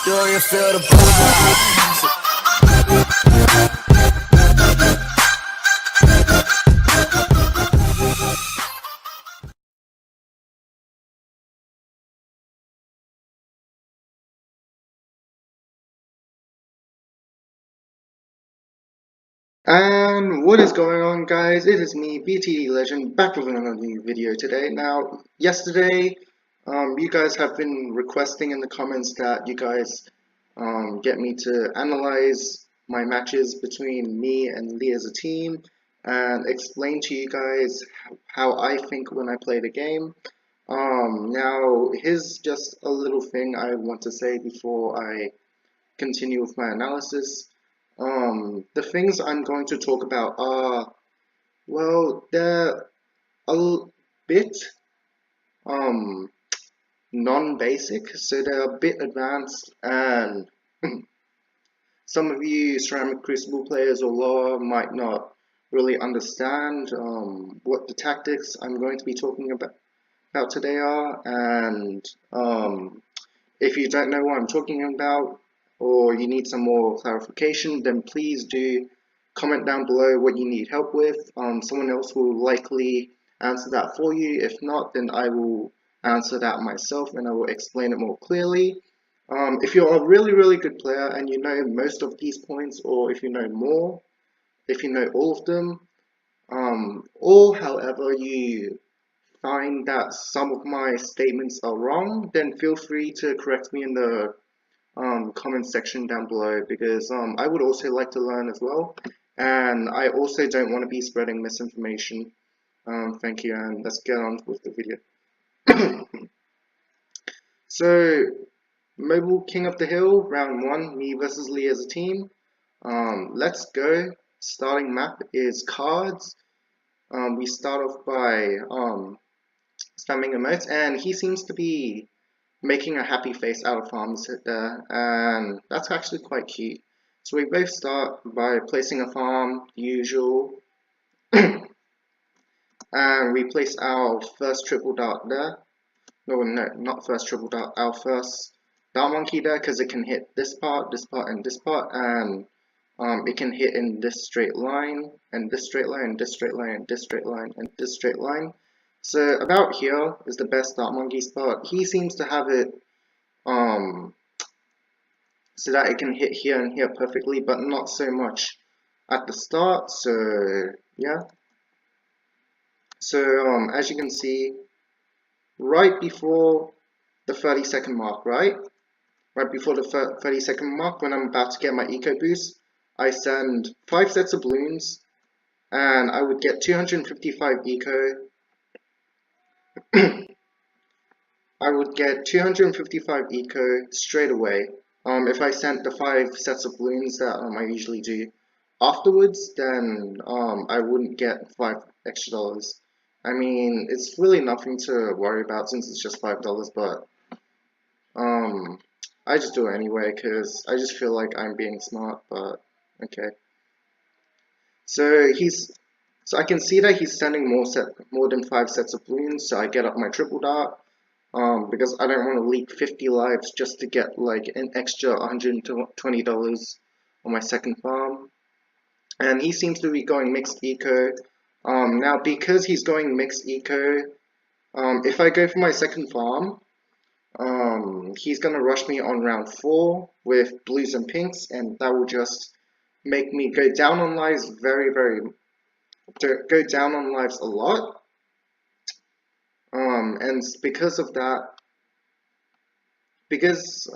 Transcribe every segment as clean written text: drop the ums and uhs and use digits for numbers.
Do you feel the booze? And what is going on, guys? It is me, BTD Legend, back with another new video today. Now, yesterday, you guys have been requesting in the comments that you guys get me to analyze my matches between me and Leeisateam and explain to you guys how I think when I play the game. Now, here's just a little thing I want to say before I continue with my analysis. The things I'm going to talk about are, well, they're a bit um, non-basic, so they're a bit advanced, and some of you ceramic crucible players or lower might not really understand what the tactics I'm going to be talking about today are, and if you don't know what I'm talking about, or you need some more clarification, then please do comment down below what you need help with. Someone else will likely answer that for you. If not, then I will answer that myself and I will explain it more clearly. If you're a really good player and you know most of these points, or if you know more, if you know all of them, or however you find that some of my statements are wrong, then feel free to correct me in the comment section down below, because I would also like to learn as well, and I also don't want to be spreading misinformation. Thank you, and let's get on with the video. So, Mobile King of the Hill, round 1, me versus Leeisateam. Let's go. Starting map is cards. We start off by spamming emotes, and he seems to be making a happy face out of farms there, and that's actually quite cute. So we both start by placing a farm, the usual, and we place our first triple dart there. No, not first triple dart, our first dart monkey there, because it can hit this part, and this part, and it can hit in this straight line, and this straight line, and this straight line, and this straight line, and this straight line. So about here is the best dart monkey spot. He seems to have it so that it can hit here and here perfectly, but not so much at the start. So yeah. So as you can see, right before the 30-second mark, right before the 30-second mark, when I'm about to get my eco boost, I send 5 sets of balloons, and I would get 255 eco. I would get 255 eco straight away. If I sent the 5 sets of balloons that I usually do afterwards, then I wouldn't get $5 extra. I mean, it's really nothing to worry about since it's just $5, but I just do it anyway because I just feel like I'm being smart. But okay. So I can see that he's sending more than 5 sets of balloons. So I get up my triple dart. Because I don't want to leak 50 lives just to get like an extra $120 on my second farm. And he seems to be going mixed eco. Now because he's going mixed eco, if I go for my second farm, he's gonna rush me on round 4 with blues and pinks, and that will just make me go down on lives go down on lives a lot. And because of that, because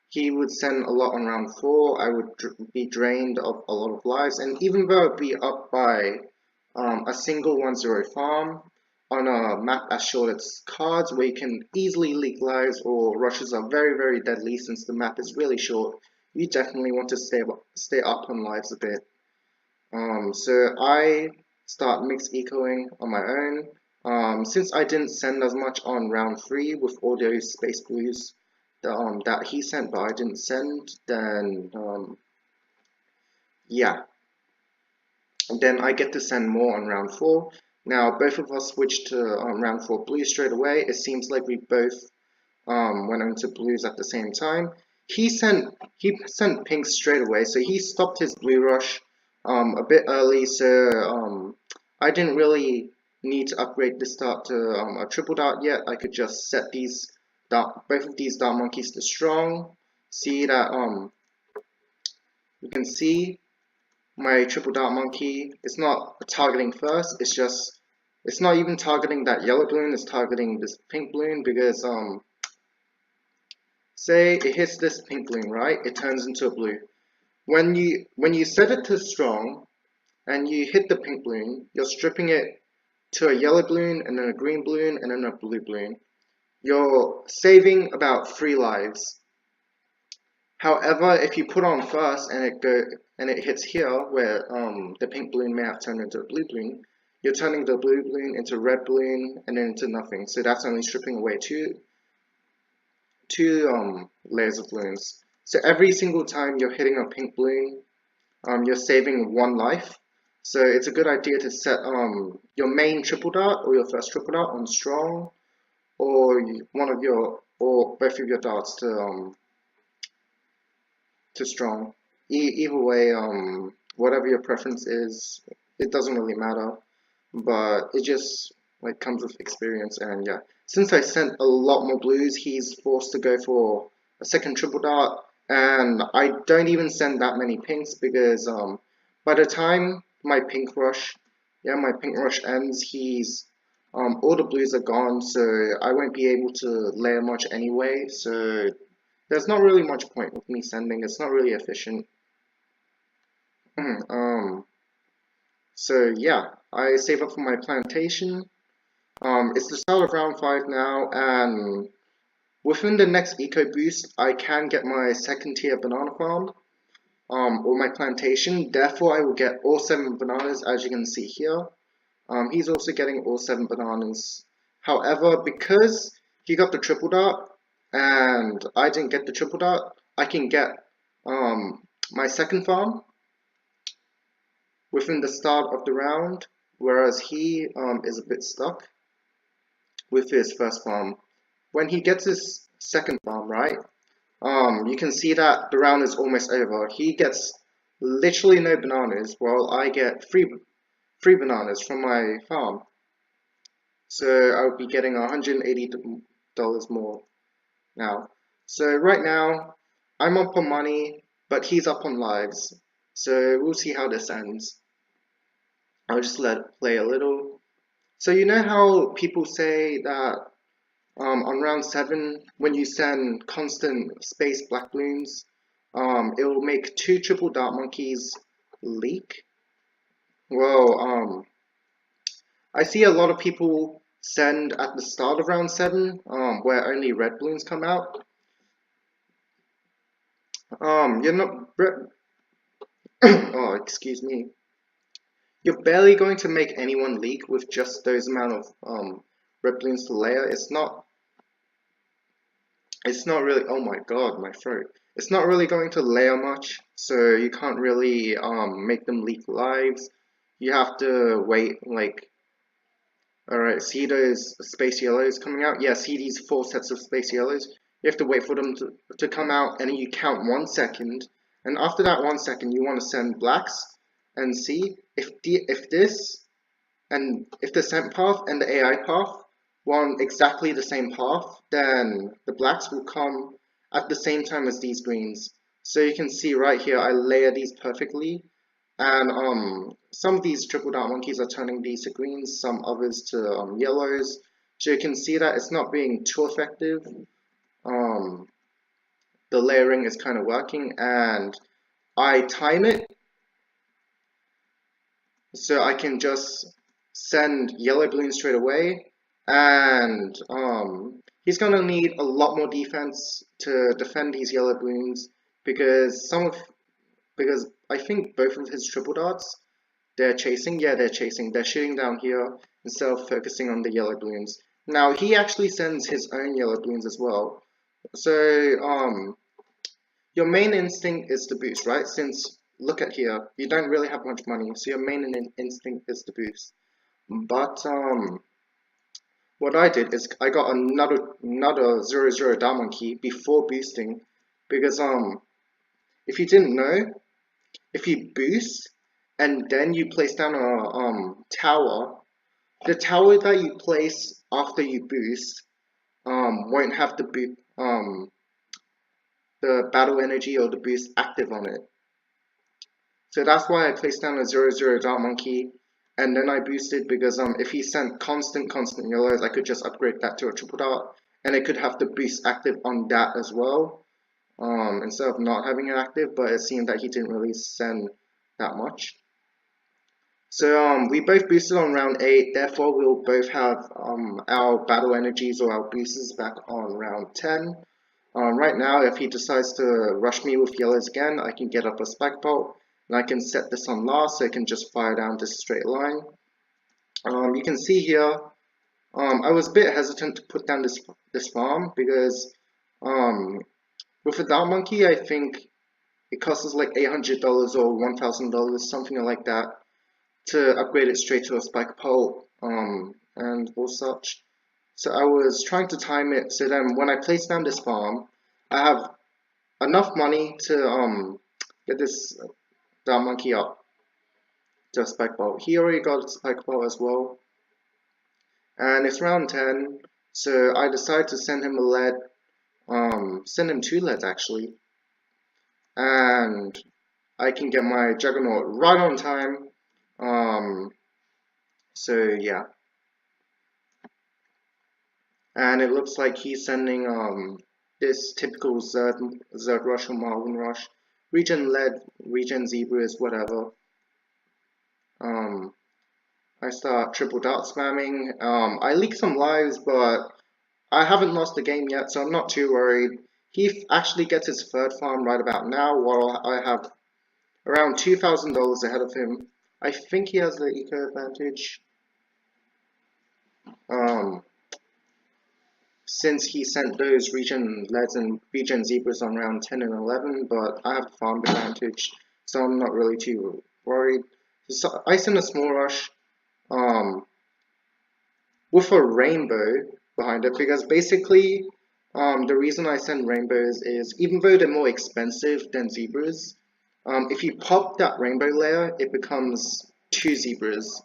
he would send a lot on round 4, I would be drained of a lot of lives, and even though I'd be up by a single 1-0 farm on a map as short as cards, where you can easily leak lives, or rushes are very deadly since the map is really short, you definitely want to stay up on lives a bit. So I start mixed ecoing on my own. Since I didn't send as much on round 3 with all those space blues that he sent, but I didn't send, then yeah. And then I get to send more on round 4. Now both of us switched to round 4 blue straight away. It seems like we both went into blues at the same time. He sent pinks straight away, so he stopped his blue rush a bit early. So I didn't really need to upgrade this dart to a triple dart yet. I could just set these both of these dart monkeys to strong. See that you can see my triple dart monkey. It's not targeting first. It's not even targeting that yellow balloon. It's targeting this pink balloon because say it hits this pink balloon, right? It turns into a blue. When you set it to strong and you hit the pink balloon, you're stripping it to a yellow balloon and then a green balloon and then a blue balloon. You're saving about 3 lives. However, if you put on first and it hits here where the pink balloon may have turned into a blue balloon, you're turning the blue balloon into a red balloon and then into nothing. So that's only stripping away two layers of balloons. So every single time you're hitting a pink balloon, you're saving 1 life. So it's a good idea to set your main triple dart or your first triple dart on strong, or both of your darts to strong. Either way, whatever your preference is, it doesn't really matter. But it just like comes with experience, and yeah. Since I sent a lot more blues, he's forced to go for a second triple dart, and I don't even send that many pinks because by the time my pink rush ends, he's all the blues are gone, so I won't be able to layer much anyway. So there's not really much point with me sending. It's not really efficient. So yeah, I save up for my plantation. It's the start of round 5 now, and within the next eco boost, I can get my second tier banana farm, or my plantation. Therefore, I will get all 7 bananas, as you can see here. He's also getting all 7 bananas. However, because he got the triple dart, and I didn't get the triple dart, I can get my second farm within the start of the round, whereas he is a bit stuck with his first farm. When he gets his second farm, right, you can see that the round is almost over. He gets literally no bananas, while I get free bananas from my farm. So I'll be getting $180 more now. So right now, I'm up on money, but he's up on lives. So we'll see how this ends. I'll just let it play a little. So you know how people say that on round 7, when you send constant space black balloons, it will make 2 triple dart monkeys leak? Well, I see a lot of people send at the start of round 7, where only red balloons come out. You're not... oh, excuse me. You're barely going to make anyone leak with just those amount of red balloons to layer. It's not really, oh my god, my throat. It's not really going to layer much, so you can't really make them leak lives. You have to wait, like, alright, see those space yellows coming out? Yeah, see these 4 sets of space yellows? You have to wait for them to come out, and you count 1 second, and after that 1 second you want to send blacks, and see if the sent path and the AI path want exactly the same path, then the blacks will come at the same time as these greens. So you can see right here, I layer these perfectly, and some of these triple dart monkeys are turning these to greens, some others to yellows. So you can see that it's not being too effective. The layering is kind of working, and I time it so I can just send yellow balloons straight away, and he's gonna need a lot more defense to defend these yellow balloons because I think both of his triple darts, they're chasing. Yeah, they're chasing. They're shooting down here instead of focusing on the yellow balloons. Now he actually sends his own yellow balloons as well. So your main instinct is to boost, right? Since look at here, you don't really have much money, so your main instinct is to boost. But what I did is I got another 0/0 dart monkey before boosting, because if you didn't know, if you boost and then you place down a tower, the tower that you place after you boost won't have the battle energy or the boost active on it. So that's why I placed down a 0/0 dart monkey, and then I boosted, because if he sent constant yellows, I could just upgrade that to a triple dart, and it could have the boost active on that as well, instead of not having it active. But it seemed that he didn't really send that much. So we both boosted on round 8, therefore we'll both have our battle energies or our boosters back on round 10. Right now, if he decides to rush me with yellows again, I can get up a spike bolt, and I can set this on last so it can just fire down this straight line. You can see here, I was a bit hesitant to put down this farm, because with a dart monkey, I think it costs like $800 or $1,000, something like that, to upgrade it straight to a spike pole, and all such. So I was trying to time it so then when I place down this farm, I have enough money to get this dart monkey up to a spike ball. He already got a spike ball as well, and it's round 10, so I decided to send him a lead, send him 2 leads actually, and I can get my juggernaut right on time. So yeah. And it looks like he's sending this typical Zerd rush or Marvin rush, region lead, region zebras, whatever. I start triple dart spamming. I leak some lives, but I haven't lost the game yet, so I'm not too worried. He actually gets his 3rd farm right about now, while I have around $2,000 ahead of him. I think he has the eco advantage. Since he sent those region leads and region zebras on round 10 and 11, but I have the farm advantage, so I'm not really too worried. So I sent a small rush with a rainbow behind it, because basically the reason I send rainbows is, even though they're more expensive than zebras, if you pop that rainbow layer, it becomes 2 zebras.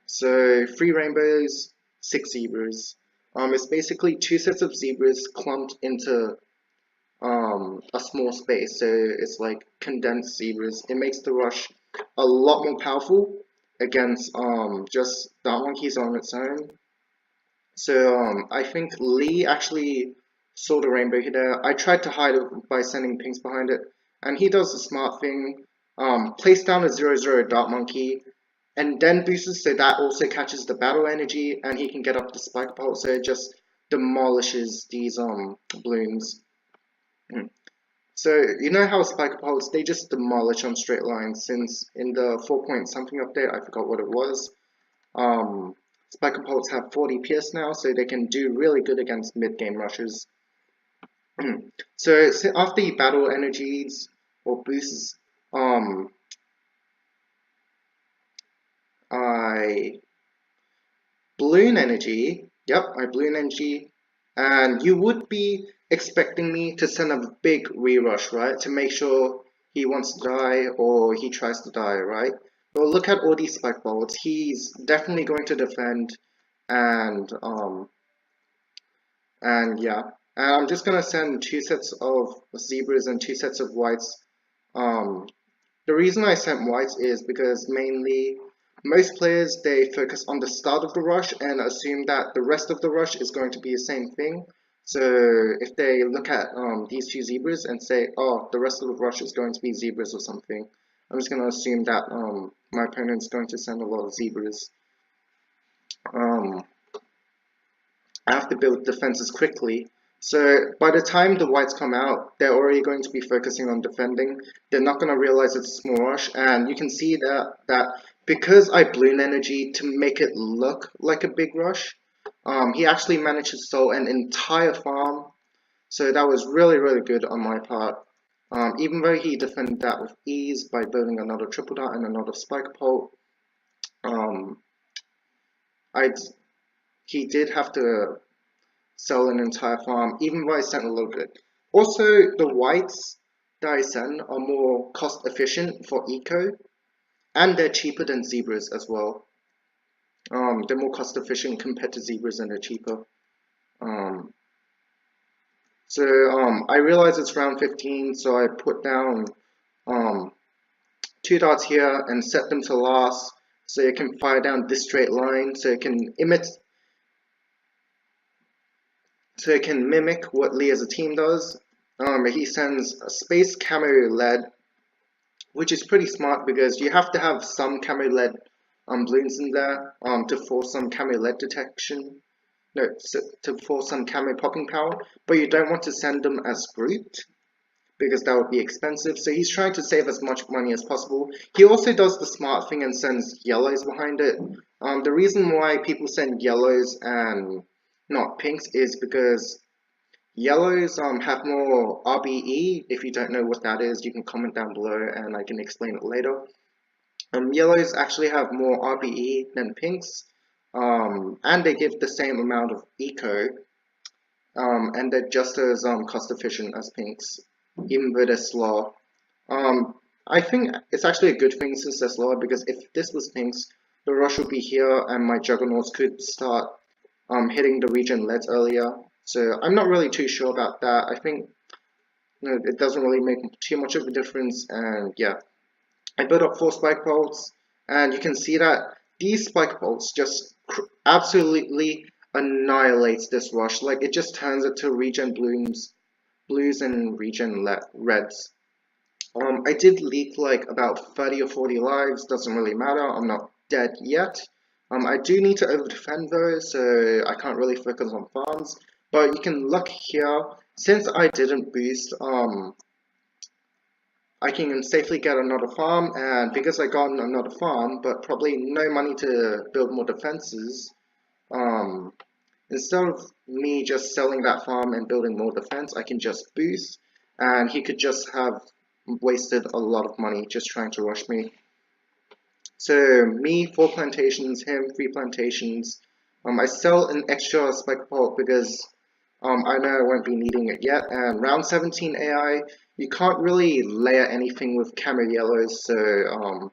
So 3 rainbows, 6 zebras. It's basically 2 sets of zebras clumped into a small space, so it's like condensed zebras. It makes the rush a lot more powerful against just dart monkeys on its own. So I think Lee actually saw the rainbow there. I tried to hide it by sending pinks behind it, and he does the smart thing, place down a 0/0 dart monkey, and then boosts, so that also catches the battle energy, and he can get up the spike pulse, so it just demolishes these balloons. So you know how spike pulse, they just demolish on straight lines, since in the 4 point something update, I forgot what it was, spike pulse have 40 PS now, so they can do really good against mid-game rushes. So after you battle energies or boosts, I balloon energy, I balloon energy, and you would be expecting me to send a big re-rush, right, to make sure he wants to die or he tries to die, right? But look at all these spike bolts. He's definitely going to defend, and yeah, and I'm just gonna send 2 sets of zebras and 2 sets of whites. The reason I sent whites is because mainly most players, they focus on the start of the rush and assume that the rest of the rush is going to be the same thing. So if they look at these 2 zebras and say, oh, the rest of the rush is going to be zebras or something, I'm just going to assume that my opponent's going to send a lot of zebras. I have to build defenses quickly. So by the time the whites come out, they're already going to be focusing on defending. They're not going to realize it's a small rush, and you can see that because I balloon energy to make it look like a big rush, he actually managed to stall an entire farm. So that was really, really good on my part. Even though he defended that with ease by building another triple dart and another spike pole, I he did have to sell an entire farm, even though I sent a little bit. Also, the whites that I send are more cost efficient for eco, and they're cheaper than zebras as well. They're more cost efficient compared to zebras, and they're cheaper. Um, I realize it's round 15, so I put down um, 2 dots here and set them to last, so it can fire down this straight line, so it can mimic what Leeisateam does. He sends a space camo lead, which is pretty smart because you have to have some camo lead balloons in there to force some camo lead detection. No, to force some camo popping power, but you don't want to send them as grouped because that would be expensive. So he's trying to save as much money as possible. He also does the smart thing and sends yellows behind it. The reason why people send yellows and not pinks is because yellows have more RBE. If you don't know what that is, you can comment down below and I can explain it later. Yellows actually have more RBE than pinks, and they give the same amount of eco, and they're just as cost efficient as pinks, even though they're slow. I think it's actually a good thing since they're slower, because if this was pinks, the rush would be here and my juggernauts could start hitting the regen leads earlier. So I'm not really too sure about that. I think it doesn't really make too much of a difference, and yeah. I built up 4 spike bolts, and you can see that these spike bolts just absolutely annihilates this rush. Like, it just turns it to regen blues and regen reds. I did leak like about 30 or 40 lives, doesn't really matter, I'm not dead yet. I do need to over defend though, so I can't really focus on farms. But you can look here, since I didn't boost, I can safely get another farm, and because I got another farm, but probably no money to build more defenses, instead of me just selling that farm and building more defense, I can just boost, and he could just have wasted a lot of money just trying to rush me. So me, 4 plantations, him, 3 plantations. I sell an extra spike bolt because I know I won't be needing it yet, and round 17 AI, you can't really layer anything with camo yellows, so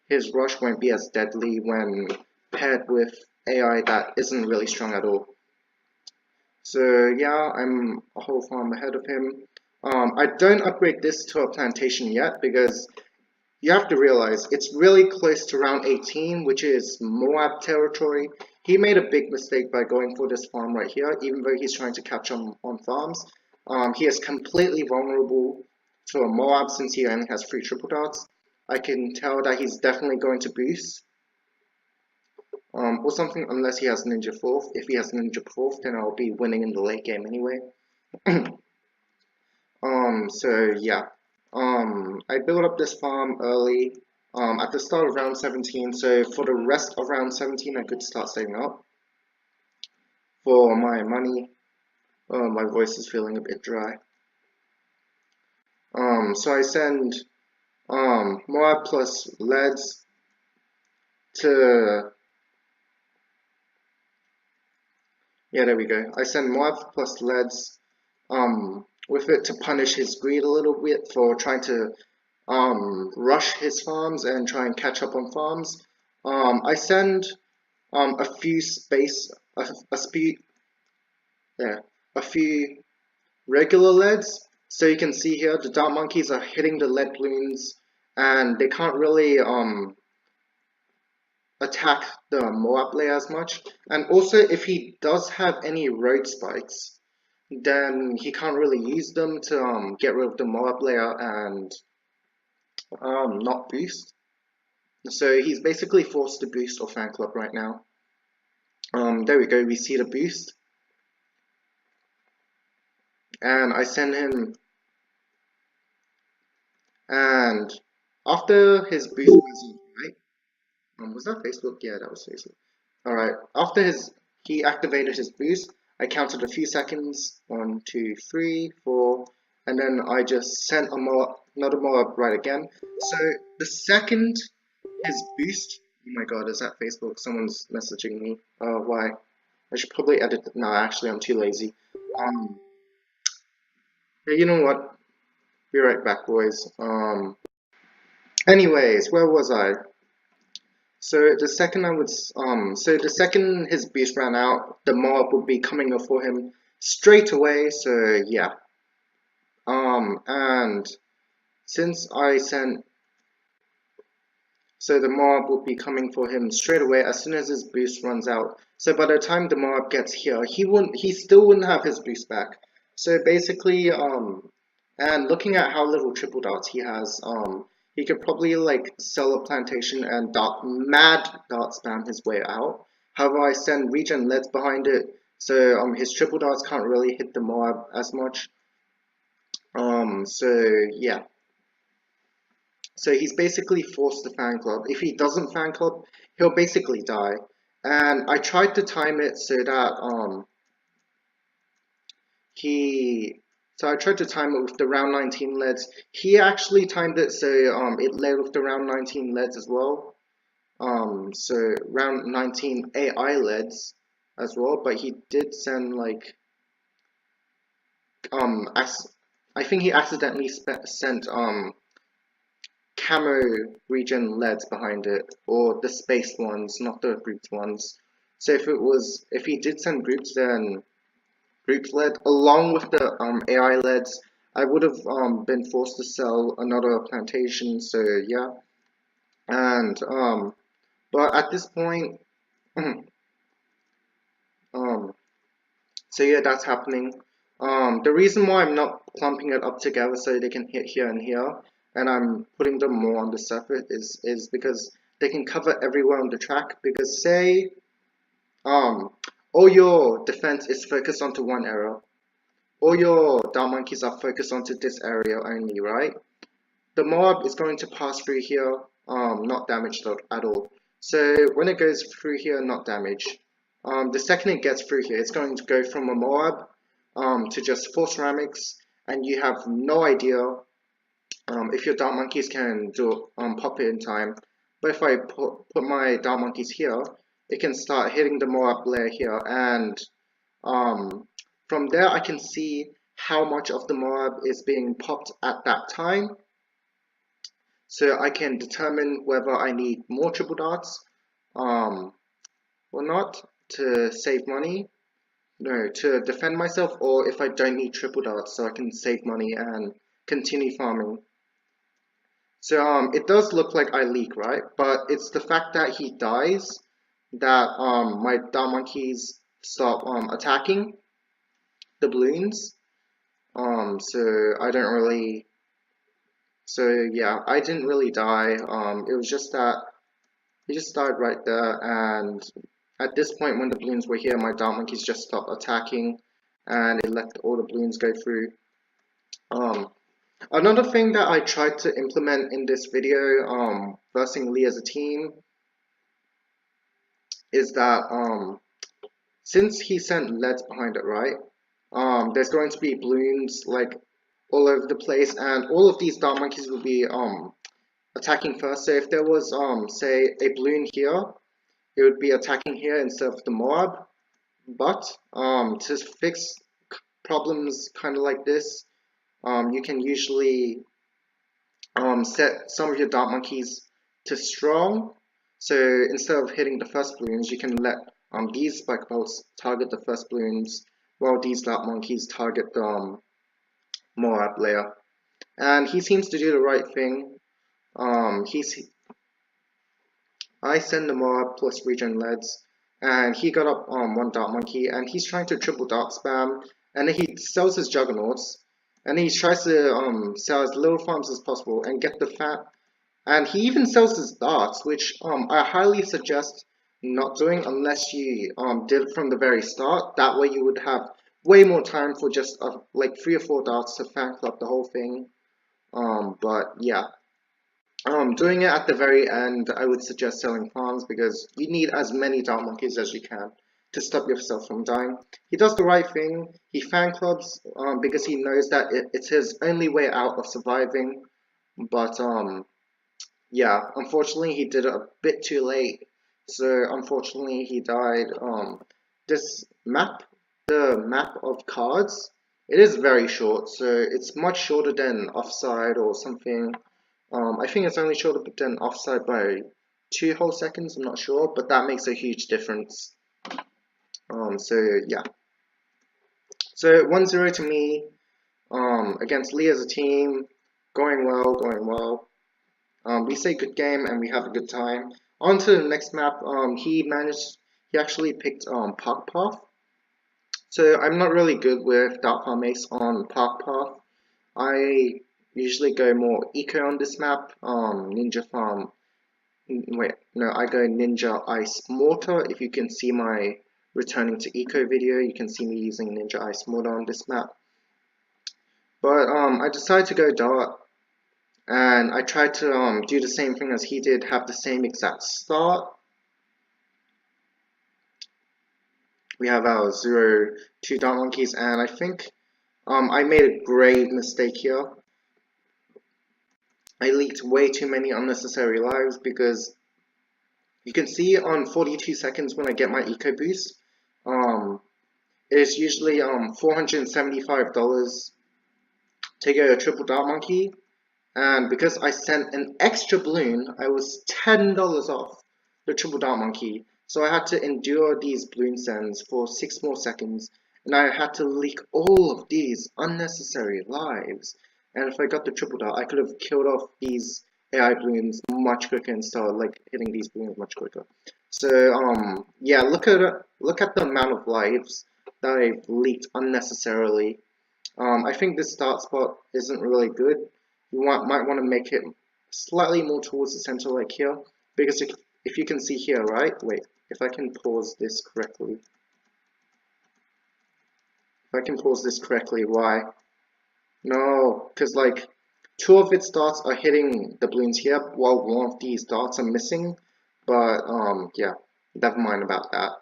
his rush won't be as deadly when paired with AI that isn't really strong at all. So yeah, I'm a whole farm ahead of him. I don't upgrade this to a plantation yet because you have to realize it's really close to round 18, which is Moab territory. He made a big mistake by going for this farm right here, even though he's trying to catch on farms. He is completely vulnerable to a Moab since he only has 3 triple darts. I can tell that he's definitely going to boost. Or something, unless he has Ninja 4th. If he has Ninja 4th, then I'll be winning in the late game anyway. So yeah. I built up this farm early, at the start of round 17, so for the rest of round 17 I could start saving up for my money. My voice is feeling a bit dry. So I send Moab plus leads to, yeah, there we go. I send Moab plus leads with it to punish his greed a little bit for trying to rush his farms and try and catch up on farms. I send a few regular leads. So you can see here the dart monkeys are hitting the lead balloons, and they can't really attack the Moab layer as much. And also, if he does have any road spikes, then he can't really use them to get rid of the Moab layer and not boost. So he's basically forced to boost or fan club right now. There we go, we see the boost. And I send him, and after his boost was right? Was that Facebook? Yeah, that was Facebook. Alright, after he activated his boost, I counted a few seconds, 1, 2, 3, 4, and then I just sent another mob right again. So the second his boost, oh my god, is that Facebook? Someone's messaging me. Why? I should probably edit it. No, actually, I'm too lazy. Yeah, you know what? Be right back, boys. Anyways, where was I? So the second the second his boost ran out, the mob would be coming up for him straight away. So yeah. And since I sent, so the mob would be coming for him straight away as soon as his boost runs out. So by the time the mob gets here, he still wouldn't have his boost back. So basically, and looking at how little triple dots he has, he could probably like sell a plantation and mad dot spam his way out. However, I send regen leads behind it, so his triple dots can't really hit the mob as much. So yeah. So he's basically forced to fan club. If he doesn't fan club, he'll basically die. And I tried to time it so that I tried to time it with the round 19 leads. He actually timed it so it led with the round 19 leads as well. So round 19 AI leads as well, but he did send like I think he accidentally sent camo regen leads behind it, or the spaced ones, not the grouped ones. So if he did send groups, then groups led along with the AI leads, I would have been forced to sell another plantation. So yeah, and but at this point, so yeah, that's happening. The reason why I'm not clumping it up together so they can hit here and here, and I'm putting them more on the surface is because they can cover everywhere on the track. Because say, all your defense is focused onto one area, all your down monkeys are focused onto this area only, right? The mob is going to pass through here, not damaged at all. So when it goes through here, not damaged. The second it gets through here, it's going to go from a mob to just 4 ceramics, and you have no idea if your dark monkeys can do pop it in time. But if I put my dark monkeys here, it can start hitting the mob layer here, and from there I can see how much of the mob is being popped at that time. So I can determine whether I need more triple dots or not to save money. No, to defend myself, or if I don't need triple dots so I can save money and continue farming. So it does look like I leak, right? But it's the fact that he dies that my dark monkeys stop attacking the balloons. So I don't really. So yeah, I didn't really die. It was just that he just died right there, and at this point when the balloons were here, my dark monkeys just stopped attacking, and it let all the balloons go through. Another thing that I tried to implement in this video, versing Leeisateam, is that since he sent leads behind it, right? There's going to be balloons like all over the place, and all of these dark monkeys will be attacking first. So if there was say a balloon here, it would be attacking here instead of the mob. But to fix problems kind of like this, you can usually set some of your dark monkeys to strong. So instead of hitting the first balloons, you can let these spike bolts target the first balloons, while these dark monkeys target the Moab layer. And he seems to do the right thing. I send the Moab plus regen leads, and he got up on one dark monkey, and he's trying to triple dark spam, and then he sells his juggernauts, and he tries to sell as little farms as possible and get the fat. And he even sells his darts, which I highly suggest not doing unless you did it from the very start. That way you would have way more time for just like 3 or 4 darts to fan club the whole thing. But yeah. Doing it at the very end, I would suggest selling farms because you need as many dark monkeys as you can to stop yourself from dying. He does the right thing. He fan clubs because he knows that it's his only way out of surviving. But yeah, unfortunately he did it a bit too late. So unfortunately he died. this map, the map of cards, it is very short, so it's much shorter than offside or something. I think it's only shorter than offside by 2 whole seconds, I'm not sure, but that makes a huge difference. So yeah. So 1-0 to me, against Leeisateam, going well, going well. We say good game and we have a good time. On to the next map, he actually picked Park Path. So I'm not really good with Dark Farm Ace on Park Path. I usually go more eco on this map. Ninja Farm. Wait, no, I go Ninja Ice Mortar. If you can see my returning to eco video, you can see me using Ninja Ice Mortar on this map. But I decided to go Dart, and I tried to do the same thing as he did, have the same exact start. We have our 0-2 Dart Monkeys, and I think I made a grave mistake here. I leaked way too many unnecessary lives because you can see on 42 seconds when I get my eco boost, it's usually $475 to get a triple Dart Monkey, and because I sent an extra balloon, I was $10 off the triple Dart Monkey. So I had to endure these balloon sends for 6 more seconds, and I had to leak all of these unnecessary lives. And if I got the triple dart, I could have killed off these AI balloons much quicker and started like hitting these balloons much quicker. So yeah, look at the amount of lives that I've leaked unnecessarily. I think this start spot isn't really good. You might want to make it slightly more towards the center, like here, because if you can see here, right? Wait, if I can pause this correctly. If I can pause this correctly, why? No, because like 2 of its darts are hitting the balloons here, while 1 of these darts are missing. But yeah, never mind about that.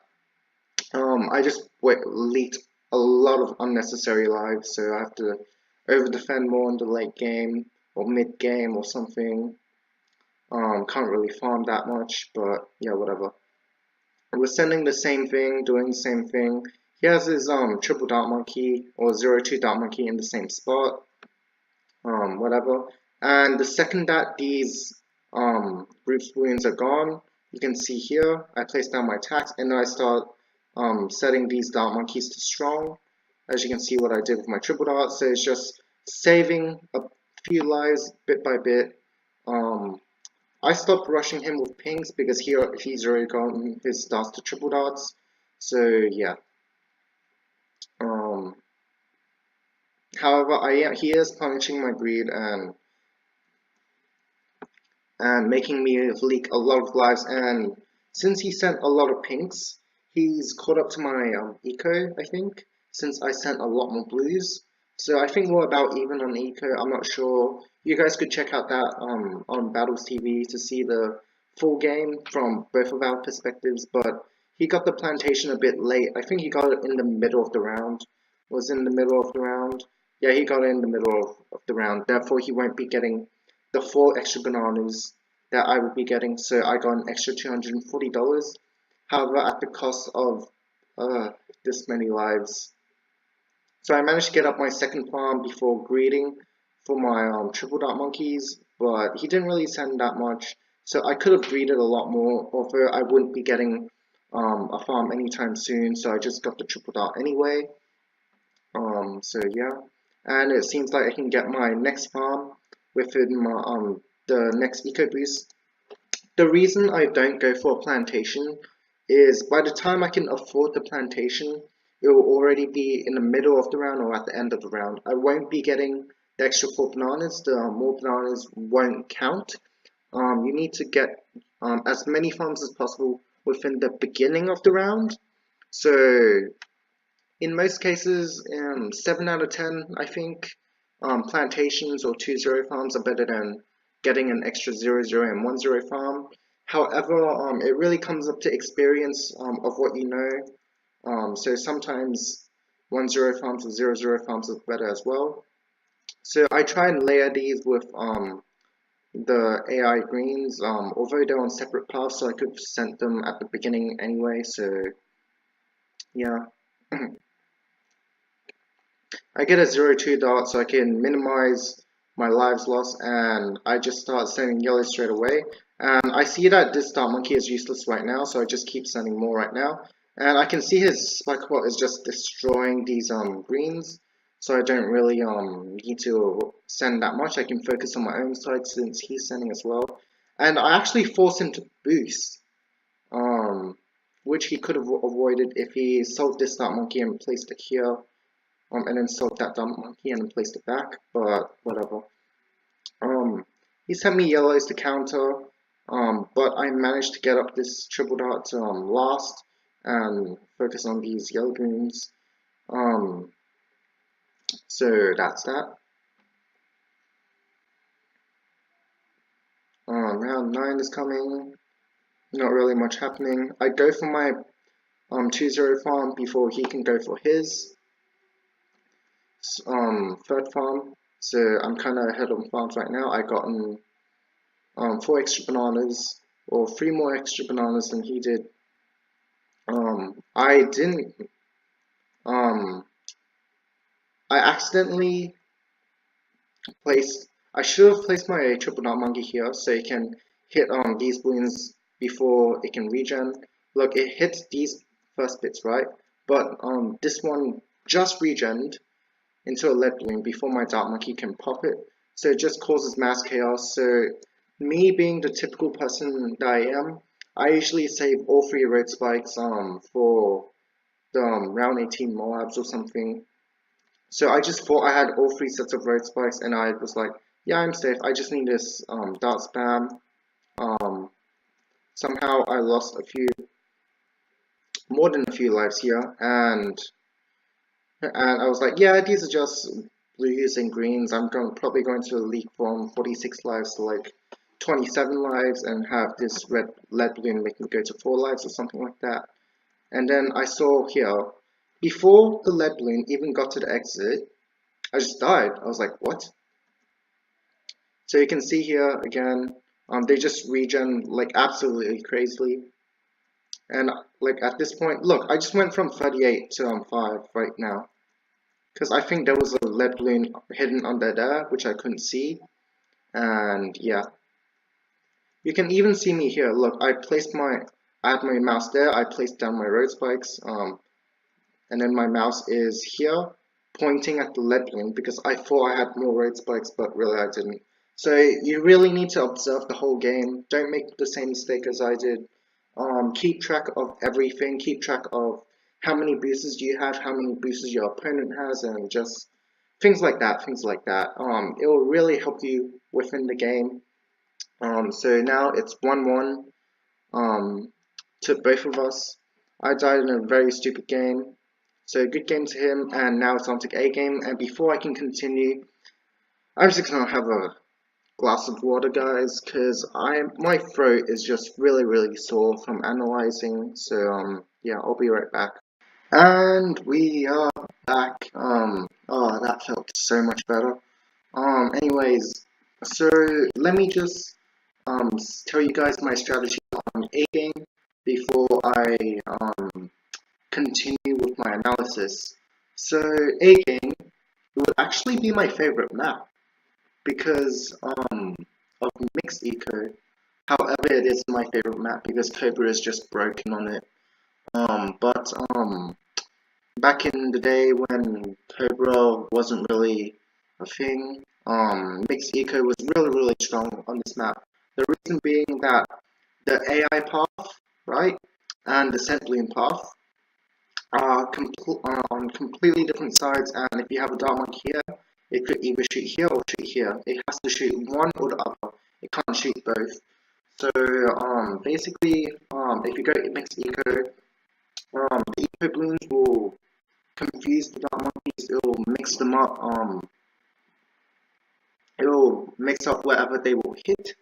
I just leaked a lot of unnecessary lives, so I have to over defend more in the late game or mid game or something. Can't really farm that much, but yeah, whatever. We're sending the same thing, doing the same thing. He has his triple Dart Monkey or 0-2 Dart Monkey in the same spot. Whatever. And the second that these roof balloons are gone, you can see here, I place down my attacks and then I start setting these Dart Monkeys to strong. As you can see what I did with my triple dart, so it's just saving a few lives bit by bit. I stopped rushing him with pings because he's already gotten his darts to triple darts. So yeah. However, he is punishing my greed and making me leak a lot of lives. And since he sent a lot of pinks, he's caught up to my eco, I think. Since I sent a lot more blues. So I think we're about even on eco. I'm not sure. You guys could check out that on Battles TV to see the full game from both of our perspectives. But he got the plantation a bit late. I think he got it in the middle of the round. Was in the middle of the round. Yeah, he got it in the middle of the round. Therefore, he won't be getting the 4 extra bananas that I would be getting. So I got an extra $240. However, at the cost of this many lives. So I managed to get up my second farm before greeting for my triple dart monkeys, but he didn't really send that much, so I could have greeted a lot more, although I wouldn't be getting a farm anytime soon, so I just got the triple dart anyway. So yeah, and it seems like I can get my next farm within my the next eco boost. The reason I don't go for a plantation is by the time I can afford the plantation, it will already be in the middle of the round or at the end of the round. I won't be getting the extra 4 bananas, the more bananas won't count. You need to get as many farms as possible within the beginning of the round. So in most cases, 7 out of 10, I think, plantations or 2-0 farms are better than getting an extra 0-0 and 1-0 farm. However, it really comes up to experience of what you know. So sometimes 1-0 farms or 0-0 farms is better as well. So I try and layer these with the AI greens, although they're on separate paths, so I could have sent them at the beginning anyway. So yeah. I get a 0-2 dot so I can minimize my lives lost, and I just start sending yellow straight away. And I see that this dart monkey is useless right now, so I just keep sending more right now. And I can see his spike bot is just destroying these greens, so I don't really need to send that much. I can focus on my own side since he's sending as well. And I actually force him to boost, which he could have avoided if he sold this dart monkey and placed it here. And then sold that dumb monkey and placed it back, but whatever. He sent me yellows to counter, but I managed to get up this triple dart last and focus on these yellow greens. So that's that. Round 9 is coming. Not really much happening. I go for my 2-0 farm before he can go for his third farm. So I'm kind of ahead on farms right now. I gotten 4 extra bananas, or 3 more extra bananas than he did. I didn't, I accidentally placed, I should have placed my triple dart monkey here so it can hit these balloons before it can regen. Look, it hits these first bits, right? But this one just regened into a lead balloon before my dart monkey can pop it. So it just causes mass chaos. So me being the typical person that I am, I usually save all 3 red spikes for the round 18 Moabs or something. So I just thought I had all 3 sets of red spikes, and I was like, yeah, I'm safe. I just need this dart spam. Somehow I lost more than a few lives here, and I was like, yeah, these are just blues and greens. Probably going to leak from 46 lives to like 27 lives and have this lead balloon make me go to 4 lives or something like that. And then I saw here, before the lead balloon even got to the exit, I just died. I was like, what? So you can see here again, they just regen like absolutely crazily. And like at this point, look, I just went from 38 to 5 right now. Because I think there was a lead balloon hidden under there, which I couldn't see. And yeah. You can even see me here. Look, I had my mouse there, I placed down my road spikes, and then my mouse is here, pointing at the lead balloon, because I thought I had more road spikes, but really I didn't. So you really need to observe the whole game. Don't make the same mistake as I did. Keep track of everything, keep track of how many boosters do you have, how many boosters your opponent has, and just things like that, it will really help you within the game. So now it's 1-1 to both of us. I died in a very stupid game. So good game to him, and now it's on to A game. And before I can continue, I'm just gonna have a glass of water, guys, because my throat is just really sore from analyzing. So yeah, I'll be right back. And we are back. Oh, that felt so much better. Anyways, so let me just tell you guys my strategy on A game before I continue with my analysis. So A game would actually be my favorite map because of mixed eco. However, it is my favorite map because Cobra is just broken on it. But back in the day when Cobra wasn't really a thing, mixed eco was really strong on this map. The reason being that the AI path, right, and the scent balloon path are on completely different sides, and if you have a dart monkey here, it could either shoot here or shoot here. It has to shoot one or the other. It can't shoot both. So basically, if you go mixed eco, the eco balloons will confuse the dart monkeys. It will mix them up. It will mix up whatever they will hit.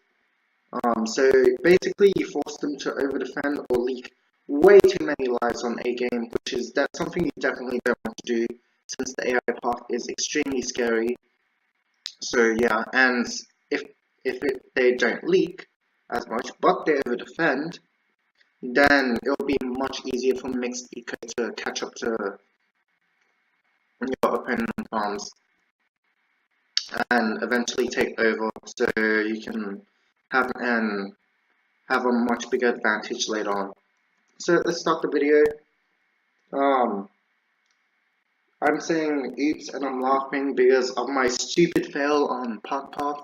So basically, you force them to over defend or leak way too many lives on A game, which is something you definitely don't want to do since the AI path is extremely scary. So yeah, and if they don't leak as much, but they over defend, then it'll be much easier for mixed eco to catch up to your opponent farms and eventually take over, so you can have a much bigger advantage later on. So let's start the video. I'm saying oops and I'm laughing because of my stupid fail on Park Path.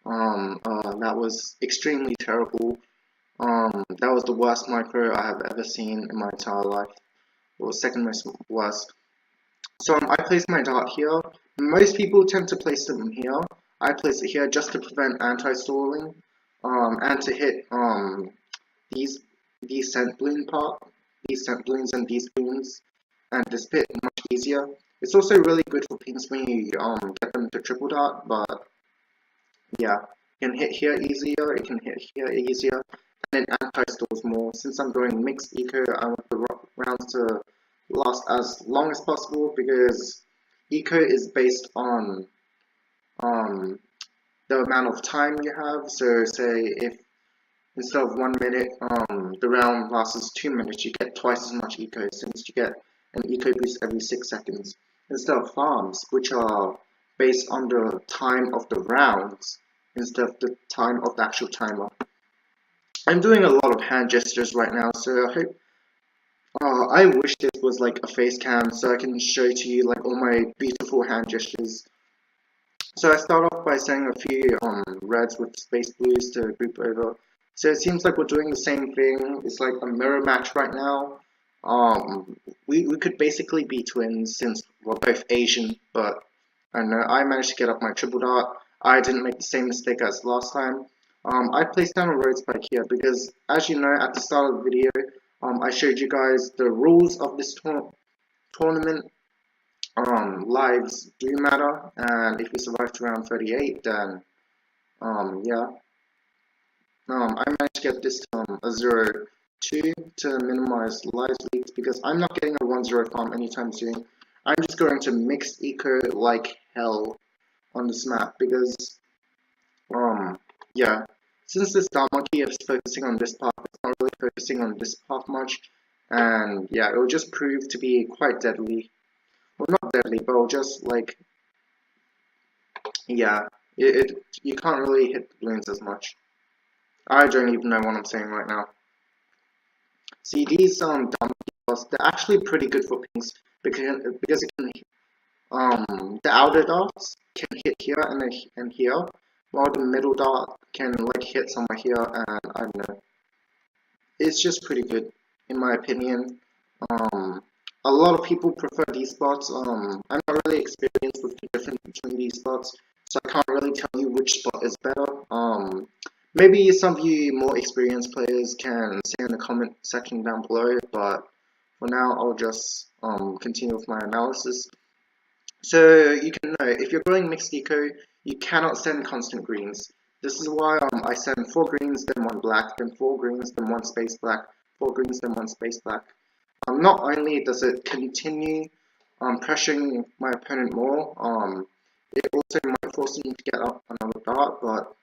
That was extremely terrible. That was the worst micro I have ever seen in my entire life. Or second most worst. So I placed my dart here. Most people tend to place them here. I place it here just to prevent anti-stalling, and to hit these scent balloon these scent balloons and these balloons, and this bit much easier. It's also really good for pings when you get them to triple dart, but yeah, you can hit here easier, it can hit here easier, and it anti-stalls more. Since I'm doing mixed eco, I want the rounds to last as long as possible because eco is based on the amount of time you have. So say if instead of 1 minute the round lasts 2 minutes, you get twice as much eco, since you get an eco boost every 6 seconds instead of farms, which are based on the time of the rounds instead of the time of the actual timer. I'm doing a lot of hand gestures right now, so I hope I wish this was like a face cam so I can show to you like all my beautiful hand gestures. So I start off by saying a few reds with space blues to group over. So it seems like we're doing the same thing. It's like a mirror match right now. We could basically be twins since we're both Asian, but I don't know, I managed to get up my triple dart. I didn't make the same mistake as last time. I placed down a road spike here because, as you know, at the start of the video, I showed you guys the rules of this tournament. Lives do matter, and if you survive to round 38, then yeah. I managed to get this to a 0-2 to minimize lives leaks because I'm not getting a 1-0 farm anytime soon. I'm just going to mix eco like hell on this map because yeah, since this dart monkey is focusing on this path, it's not really focusing on this path much, and yeah, it will just prove to be quite deadly. Well, not deadly, but it'll just like, yeah, you can't really hit the balloons as much. I don't even know what I'm saying right now. See, these dart monkeys, they're actually pretty good for pings because it can the outer darts can hit here and here, while the middle dart can like hit somewhere here, and I don't know. It's just pretty good in my opinion. A lot of people prefer these spots. I'm not really experienced with the difference between these spots, so I can't really tell you which spot is better. Maybe some of you more experienced players can say in the comment section down below, but for now I'll just continue with my analysis. So you can know, if you're going mixed eco, you cannot send constant greens. This is why I send 4 greens, then 1 black, then 4 greens, then 1 space black, 4 greens, then 1 space black. Not only does it continue pressuring my opponent more, it also might force him to get up another dart, but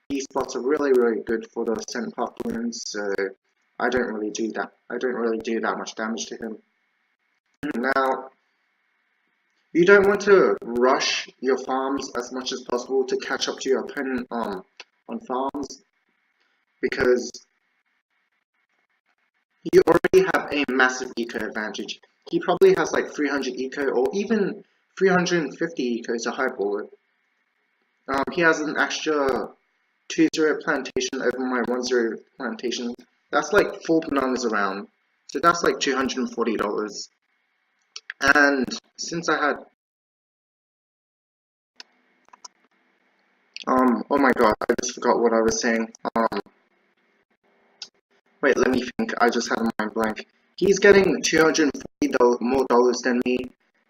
these spots are really good for the scent path balloons, so I don't really do that much damage to him. Now, you don't want to rush your farms as much as possible to catch up to your opponent on farms, because you already have a massive eco advantage. He probably has like 300 eco or even 350 eco to highball it. He has an extra 2-0 plantation over my 1-0 plantation. That's like 4 bananas around, so that's like $240. And since I had oh my god, I just forgot what I was saying. Wait, let me think. I just had a mind blank. He's getting $240 more than me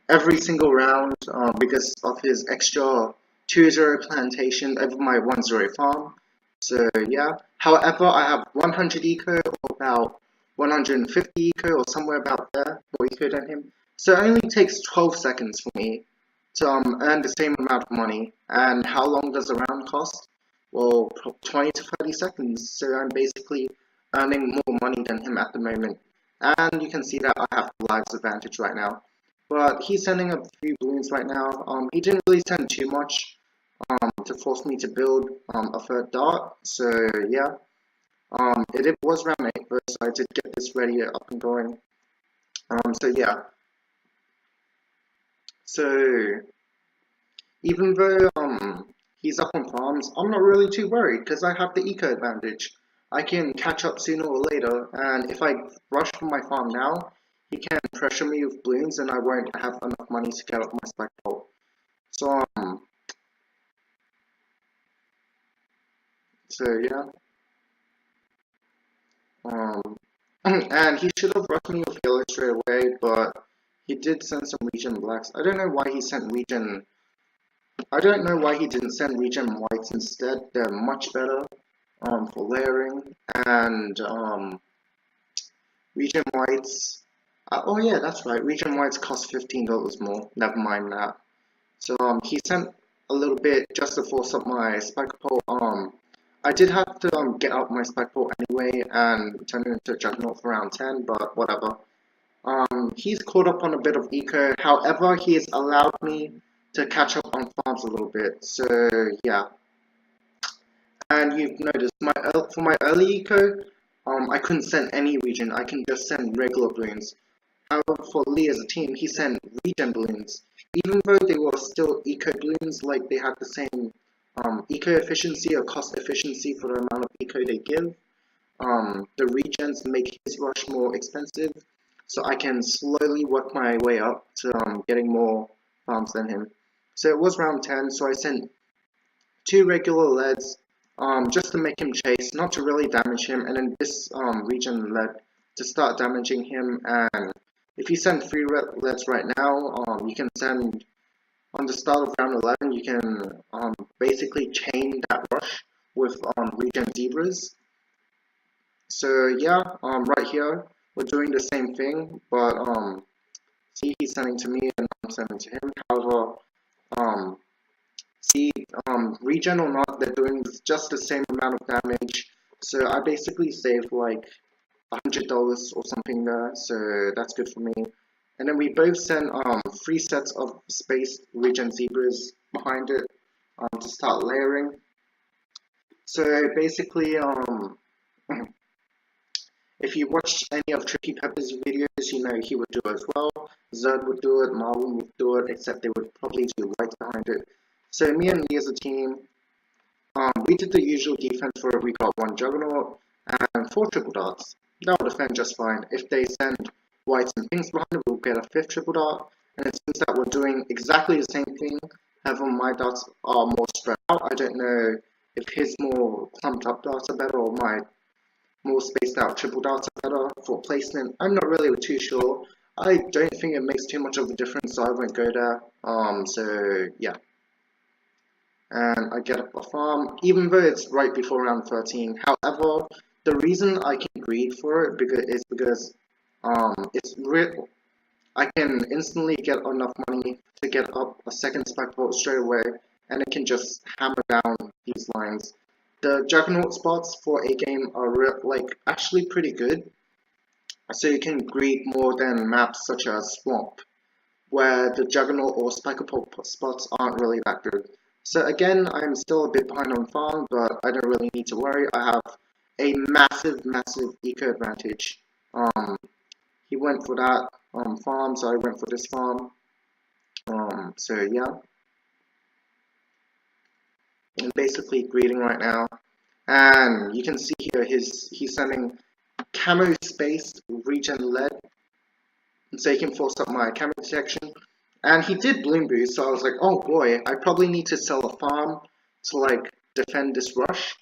every single round because of his extra 2-0 plantation over my 1-0 farm. So yeah. However, I have 100 eco or about 150 eco or somewhere about there more eco than him. So it only takes 12 seconds for me to earn the same amount of money. And how long does a round cost? Well, 20 to 30 seconds. So I'm basically earning more money than him at the moment. And you can see that I have the lives advantage right now. But he's sending a few balloons right now. He didn't really send too much to force me to build a third dart. So yeah, it was round 8 first, so I did get this ready up and going. So yeah. So even though he's up on farms, I'm not really too worried because I have the eco advantage. I can catch up sooner or later, and if I rush from my farm now, he can pressure me with balloons and I won't have enough money to get up my spike pole. So yeah. And he should have rushed me with yellow straight away, but he did send some regen blacks. I don't know why he sent regen. I don't know why he didn't send regen whites instead. They're much better for layering, and regen whites. Oh yeah, that's right. Regen whites cost $15 more. Never mind that. So he sent a little bit just to force up my spike pole. I did have to get out my spike pole anyway and turn it into a juggernaut for round 10, but whatever. He's caught up on a bit of eco. However, he has allowed me to catch up on farms a little bit. So yeah. And you've noticed for my early eco, I couldn't send any regen. I can just send regular balloons. However, for Leeisateam, he sent regen balloons. Even though they were still eco balloons, like they had the same eco efficiency or cost efficiency for the amount of eco they give. The regens make his rush more expensive, so I can slowly work my way up to getting more farms than him. So it was round 10, so I sent 2 regular leads just to make him chase, not to really damage him, and then this regen led to start damaging him. And if you send 3 leads right now, you can send on the start of round 11, you can basically chain that rush with regen zebras. So yeah, right here we're doing the same thing, but see, he's sending to me and I'm sending to him. However, see, regen or not, they're doing just the same amount of damage. So I basically saved like $100 or something there, so that's good for me. And then we both sent 3 sets of spaced regen zebras behind it to start layering. So basically, if you watched any of Tricky Pepper's videos, you know he would do it as well. Zerd would do it, Marlon would do it, except they would probably do white behind it. So me and Lee as a team, we did the usual defense for it. We got 1 Juggernaut and 4 triple darts. That will defend just fine. If they send whites and pinks behind it, we'll get a 5th triple dart. And it seems that we're doing exactly the same thing. However, my darts are more spread out. I don't know if his more clumped up darts are better or my more spaced out triple darts are better for placement. I'm not really too sure. I don't think it makes too much of a difference, so I won't go there. So yeah. And I get up a farm, even though it's right before round 13. However, the reason I can greed for it is because it's real. I can instantly get enough money to get up a 2nd spike vault straight away, and it can just hammer down these lines. The juggernaut spots for a game are actually pretty good, so you can greed more than maps such as Swamp, where the juggernaut or spiker spots aren't really that good. So again, I'm still a bit behind on farm, but I don't really need to worry. I have a massive eco advantage. He went for that farm, so I went for this farm. So yeah, I'm basically greeting right now, and you can see here he's sending camo spaced regen lead, so he can force up my camo detection. And he did bloom boost, so I was like, oh boy, I probably need to sell a farm to like defend this rush.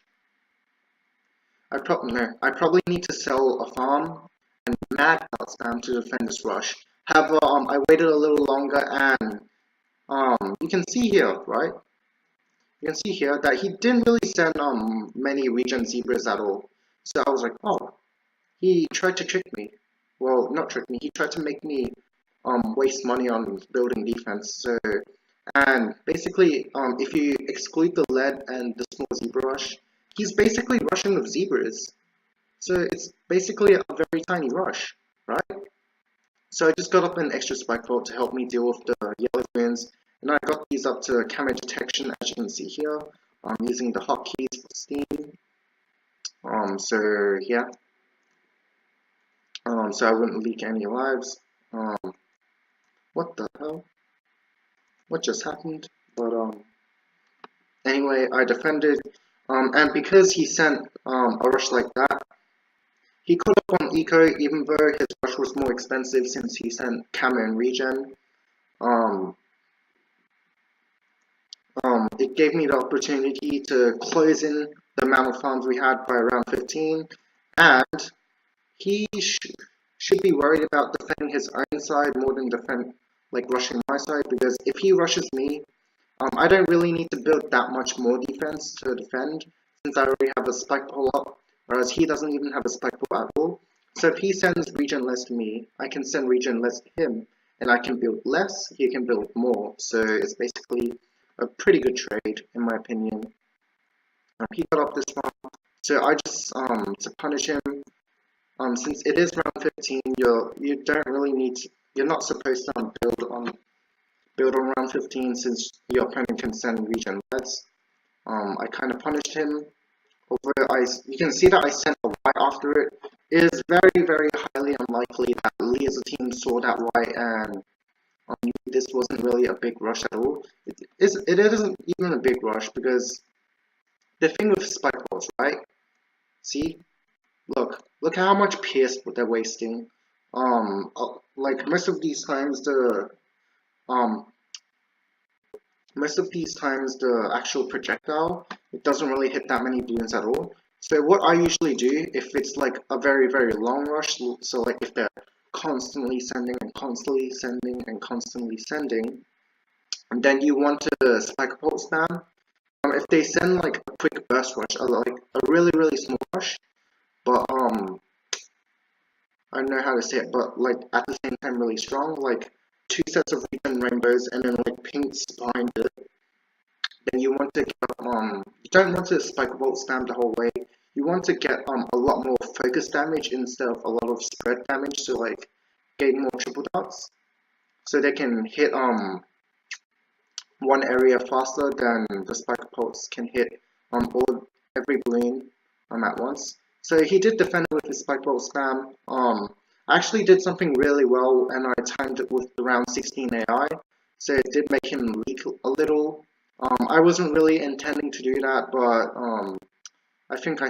I probably need to sell a farm and mad out spam to defend this rush. However, I waited a little longer, and you can see here, right? You can see here that he didn't really send many regen zebras at all. So I was like, oh, he tried to trick me. Well, not trick me. He tried to make me waste money on building defense. So, and basically, if you exclude the lead and the small zebra rush, he's basically rushing with zebras. So it's basically a very tiny rush, right? So I just got up an extra spike bolt to help me deal with the yellow twins, and I got these up to camera detection, as you can see here. I'm using the hotkeys for Steam. So yeah. So I wouldn't leak any lives. What the hell? What just happened? But anyway, I defended. And because he sent a rush like that, he could have won eco, even though his rush was more expensive since he sent camo and regen. Um, it gave me the opportunity to close in the amount of farms we had by around 15, and he should be worried about defending his own side more than rushing my side, because if he rushes me, I don't really need to build that much more defense to defend, since I already have a spike pole up, whereas he doesn't even have a spike pole at all. So if he sends regen less to me, I can send regen less to him, and I can build less, he can build more. So it's basically a pretty good trade, in my opinion. He got up this round, so I just, to punish him, since it is round 15, you don't really need to, you're not supposed to build on round 15 since your opponent can send regen less. I kind of punished him. Although you can see that I sent a white after it. It is very, very highly unlikely that Leeisateam saw that white and this wasn't really a big rush at all. It isn't even a big rush because the thing with spike balls, right? See, look how much pierce they're wasting. Like most of these times um the actual projectile, it doesn't really hit that many balloons at all. So what I usually do, if it's like a very, very long rush, so like if they're constantly sending and constantly sending and constantly sending, and then you want to spike pulse spam, if they send like a quick burst rush, like a really, really small rush, but I don't know how to say it, but like at the same time really strong, like 2 sets of regen rainbows and then like pinks behind it, then you want to get you don't want to spike bolt spam the whole way. You want to get a lot more focus damage instead of a lot of spread damage, so like gain more triple dots, so they can hit one area faster than the spike pulse can hit every balloon at once. So he did defend it with his spike bolt spam. I actually did something really well, and I timed it with the round 16 AI, so it did make him leak a little. I wasn't really intending to do that, but I think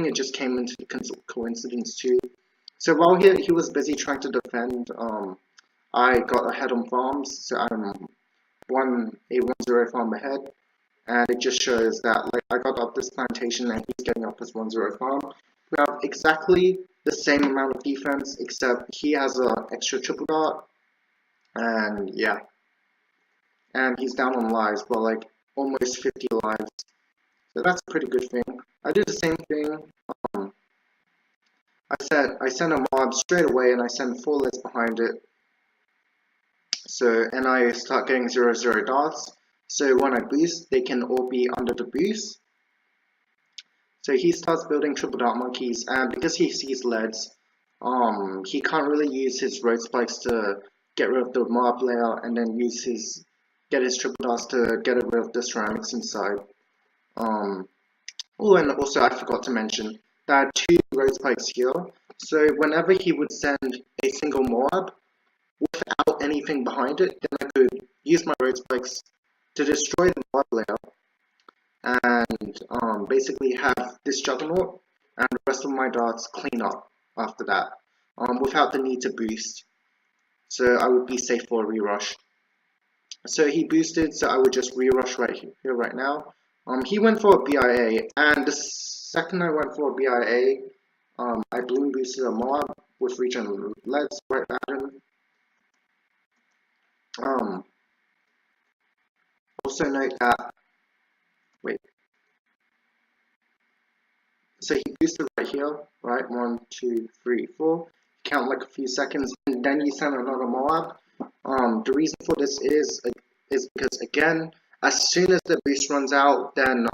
it just came into coincidence too. So while he was busy trying to defend, I got ahead on farms, so I'm a 1-0 farm ahead, and it just shows that like I got up this plantation and he's getting up his 1-0 farm. We have exactly the same amount of defense, except he has an extra triple dot, and yeah. And he's down on lives, but like almost 50 lives. So that's a pretty good thing. I do the same thing. I send a mob straight away and I send 4 lists behind it. So and I start getting 0-0 dots. So when I boost, they can all be under the boost. So he starts building triple dot monkeys, and because he sees leads, he can't really use his road spikes to get rid of the mob layer and then get his triple dots to get rid of the ceramics inside. Oh, and also I forgot to mention there are 2 road spikes here. So whenever he would send a single mob without anything behind it, then I could use my road spikes to destroy the mob layer and basically have this juggernaut and the rest of my darts clean up after that, without the need to boost. So I would be safe for a rerush. So he boosted, so I would just rerush right here, right now. He went for a BIA, and the second I went for a BIA, I balloon boosted a mob with regen leads right at him. Also note that, wait. So he boosted right here, right? 1, 2, 3, 4. Count like a few seconds, and then you send another mob. The reason for this is because again, as soon as the boost runs out, then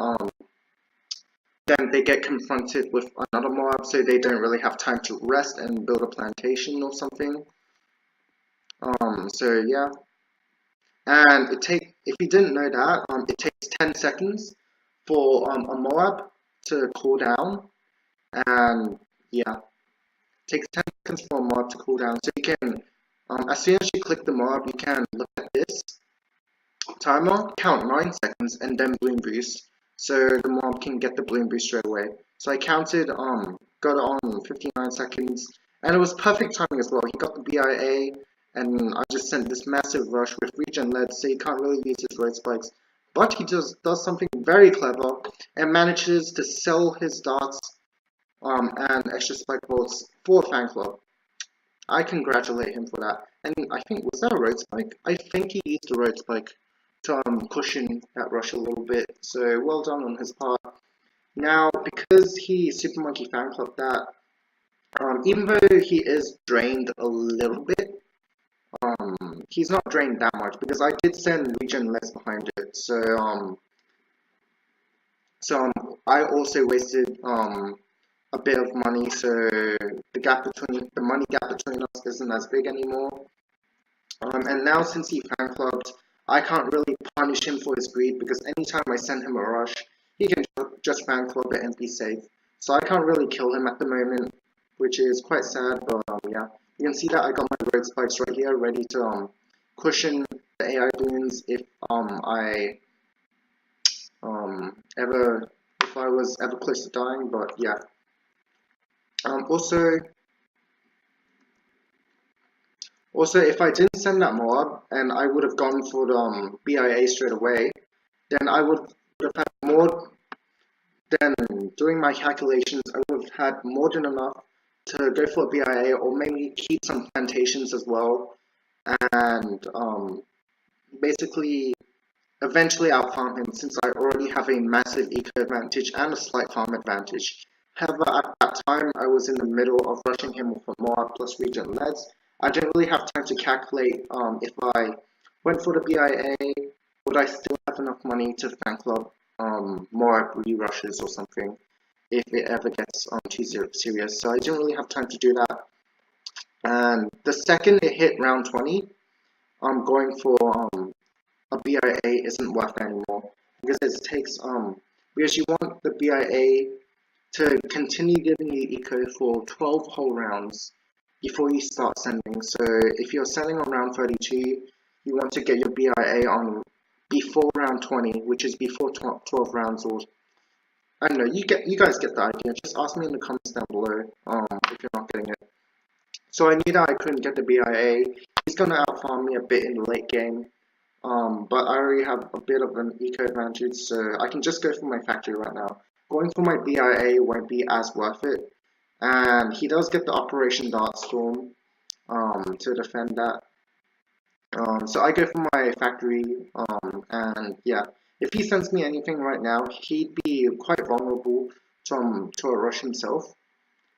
then they get confronted with another mob, so they don't really have time to rest and build a plantation or something. So yeah, and if you didn't know that, it takes 10 seconds for a mob to cool down, and yeah, it takes 10 seconds for a mob to cool down. So you can, as soon as you click the mob, you can look at this timer, count 9 seconds, and then bloom boost, so the mob can get the bloom boost straight away. So I counted, got it on 59 seconds, and it was perfect timing as well. He got the BIA, and I just sent this massive rush with regen lead, so he can't really use his road spikes. But he just does something very clever and manages to sell his darts and extra spike bolts for Fan Club. I congratulate him for that. And I think, was that a road spike? I think he used a road spike to cushion that rush a little bit. So well done on his part. Now, because he Super Monkey Fan Club that, even though he is drained a little bit, he's not drained that much because I did send regen less behind it. So I also wasted a bit of money, so the money gap between us isn't as big anymore. And now since he fan clubbed, I can't really punish him for his greed because anytime I send him a rush, he can just fan club it and be safe. So I can't really kill him at the moment, which is quite sad. But yeah, you can see that I got my road spikes right here, ready to cushion the AI balloons if if I was ever close to dying. But yeah. Also, if I didn't send that mob and I would have gone for the BIA straight away, then I would have had more than, doing my calculations, I would have had more than enough to go for a BIA or maybe keep some plantations as well, and basically eventually outfarm him since I already have a massive eco advantage and a slight farm advantage. However, at that time, I was in the middle of rushing him with a mob plus regen leads. I didn't really have time to calculate if I went for the BIA, would I still have enough money to fan club more re-rushes or something if it ever gets too serious. So I didn't really have time to do that. And the second it hit round 20, going for a BIA isn't worth it anymore because it takes because you want the BIA to continue giving you eco for 12 whole rounds before you start sending. So if you're sending on round 32, you want to get your BIA on before round 20, which is before 12 rounds, or I don't know, you guys get the idea. Just ask me in the comments down below if you're not getting it. So I knew that I couldn't get the BIA. He's gonna outfarm me a bit in the late game. But I already have a bit of an eco advantage, so I can just go for my factory right now. Going for my BIA won't be as worth it. And he does get the Operation Dart Storm to defend that. So I go for my factory, and yeah, if he sends me anything right now, he'd be quite vulnerable to a rush himself.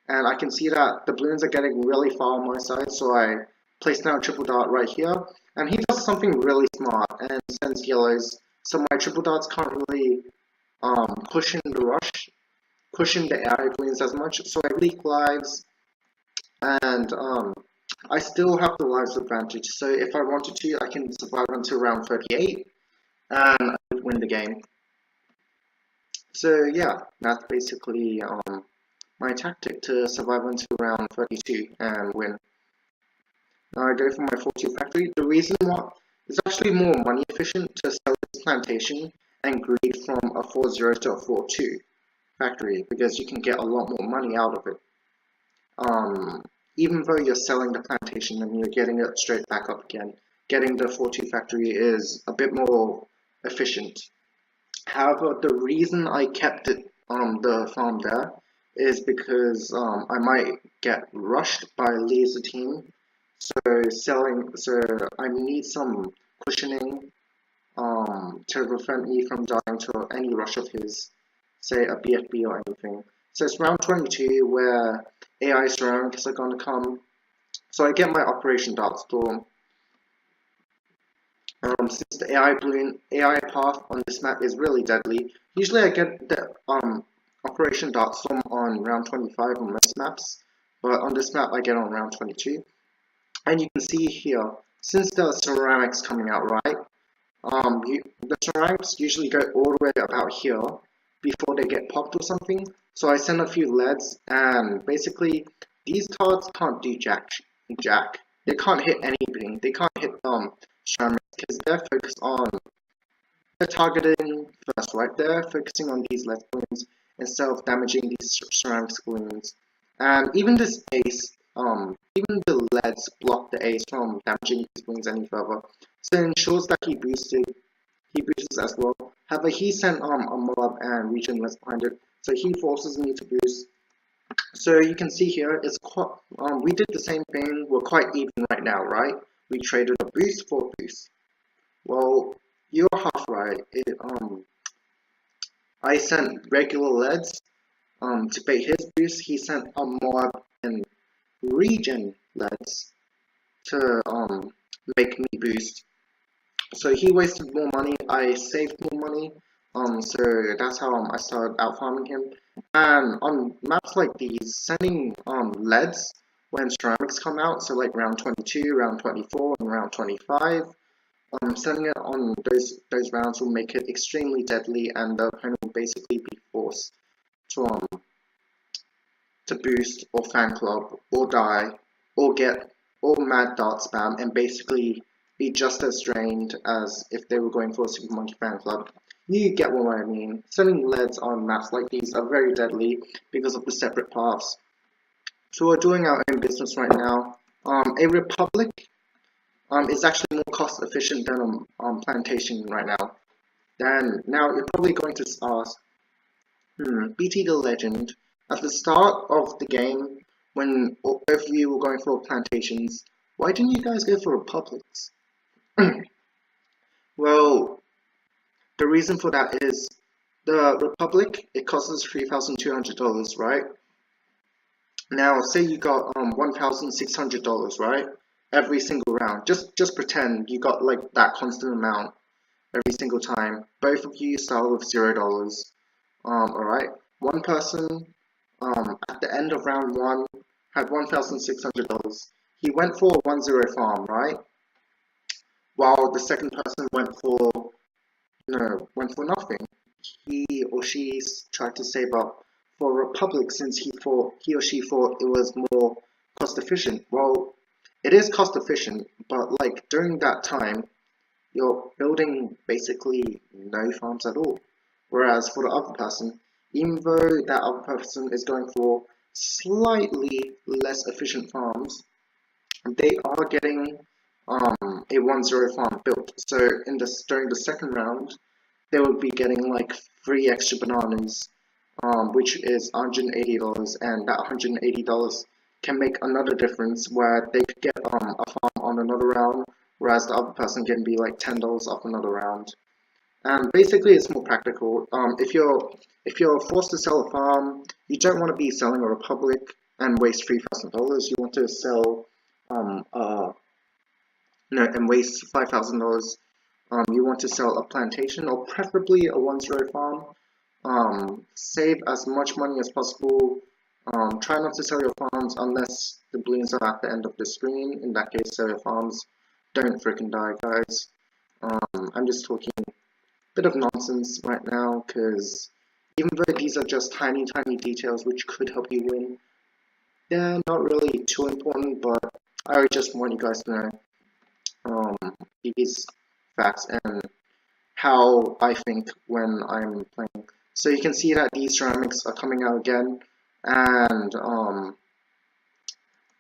And I can see that the balloons are getting really far on my side, so I place down a triple dart right here. And he does something really smart and sends yellows, so my triple darts can't really cushion the rush, cushion the AI balloons as much. So I leak lives, and I still have the lives advantage. So if I wanted to, I can survive until round 38, and I would win the game. So yeah, that's basically my tactic to survive until round 32 and win. Now I go for my 42 factory. The reason why is actually more money efficient to sell this plantation and greed from a 4-0 to a 4-2 factory because you can get a lot more money out of it. Even though you're selling the plantation and you're getting it straight back up again, getting the 4-2 factory is a bit more efficient. However, the reason I kept it the farm there is because I might get rushed by Leeisateam. So I need some cushioning to prevent me from dying to any rush of his, say a BFB or anything. So it's round 22 where AI surroundings are gonna come. So I get my Operation Darkstorm. Since the AI path on this map is really deadly, usually I get the Operation Darkstorm on round 25 on most maps, but on this map I get on round 22. And you can see here, since the ceramics coming out, right? The ceramics usually go all the way about here before they get popped or something. So I send a few leads, and basically these tarts can't do jack. They can't hit anything. They can't hit ceramics because they're focused on they're targeting first, right? They're focusing on these lead balloons instead of damaging these ceramics balloons. And even this ace, even the leads block the ace from damaging these balloons any further. So it ensures that he boosts as well. However, he sent a mob and region less behind it, so he forces me to boost. So you can see here, it's quite, we did the same thing. We're quite even right now, right? We traded a boost for a boost. Well, you're half right. I sent regular leads to bait his boost. He sent a mob and region leads to make me boost. So he wasted more money, I saved more money, so that's how I started out farming him. And on maps like these, sending leads when ceramics come out, so like round 22, round 24, and round 25, sending it on those rounds will make it extremely deadly, and the opponent will basically be forced to boost or fan club or die or get or mad dart spam and basically be just as drained as if they were going for a Super Monkey fan club. You get what I mean. Sending leads on maps like these are very deadly because of the separate paths. So we're doing our own business right now. A republic is actually more cost efficient than a plantation right now. Then now you're probably going to ask, BT the Legend, at the start of the game, when both of you were going for plantations, why didn't you guys go for republics? Well, the reason for that is the republic, it costs $3,200, right? Now, say you got $1,600, right? Every single round. Just pretend you got like that constant amount every single time. Both of you start with $0. Alright. One person at the end of round 1 had $1,600. He went for a 1-0 farm, right? While the second person went for nothing. He or she tried to save up for a republic since he or she thought it was more cost efficient. Well, it is cost efficient, but like during that time, you're building basically no farms at all. Whereas for the other person, even though that other person is going for slightly less efficient farms, they are getting a 1-0 farm built. So during the second round, they would be getting like 3 extra bananas, which is $180, and that $180 can make another difference where they could get a farm on another round, whereas the other person can be like $10 off another round. And basically, it's more practical. If you're forced to sell a farm, you don't want to be selling a republic and waste $3,000. You want to sell and waste $5,000. You want to sell a plantation or preferably a 1-0 farm. Save as much money as possible. Try not to sell your farms unless the balloons are at the end of the screen. In that case, sell your farms. Don't freaking die, guys. I'm just talking a bit of nonsense right now because even though these are just tiny details which could help you win, they're not really too important, but I just want you guys to know these facts and how I think when I'm playing. So you can see that these ceramics are coming out again, and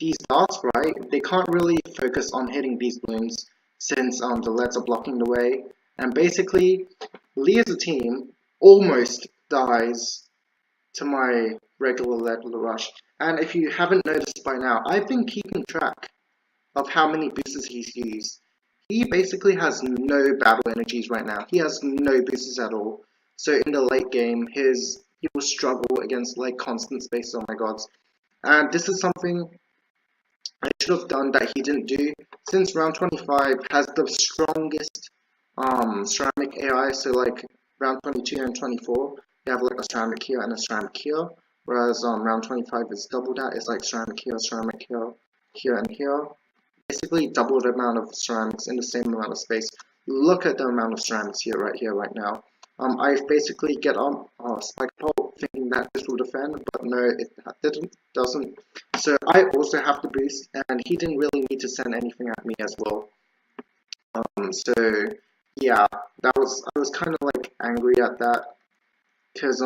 these darts, right, they can't really focus on hitting these balloons since the leads are blocking the way, and basically Leeisateam almost dies to my regular lead rush. And if you haven't noticed by now, I've been keeping track of how many boosters he's used. He basically has no battle energies right now. He has no boosters at all. So in the late game, he will struggle against like constant space. Oh my gods! And this is something I should have done that he didn't do. Since round 25 has the strongest ceramic AI, so like round 22 and 24, you have like a ceramic here and a ceramic here, whereas round 25 is double that. It's like ceramic here, here and here. Basically double the amount of ceramics in the same amount of space. Look at the amount of ceramics here, right now. I basically get on spike pole thinking that this will defend, but no, it doesn't. So I also have to boost, and he didn't really need to send anything at me as well. So yeah, I was kind of like angry at that, because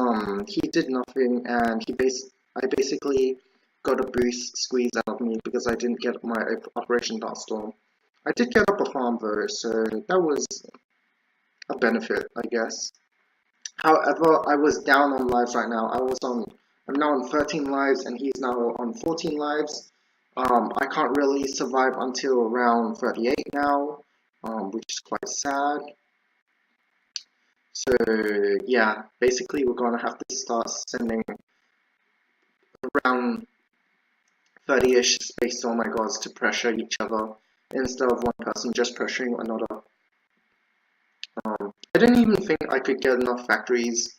he did nothing, and I basically got a boost squeeze out of me because I didn't get my Operation Darkstorm. I did get up a farm though, so that was a benefit, I guess. However, I was down on lives right now. I'm now on 13 lives, and he's now on 14 lives. I can't really survive until around 38 now, which is quite sad. So yeah, basically we're gonna have to start sending around 30-ish space oh my gods to pressure each other instead of one person just pressuring another. I didn't even think I could get enough factories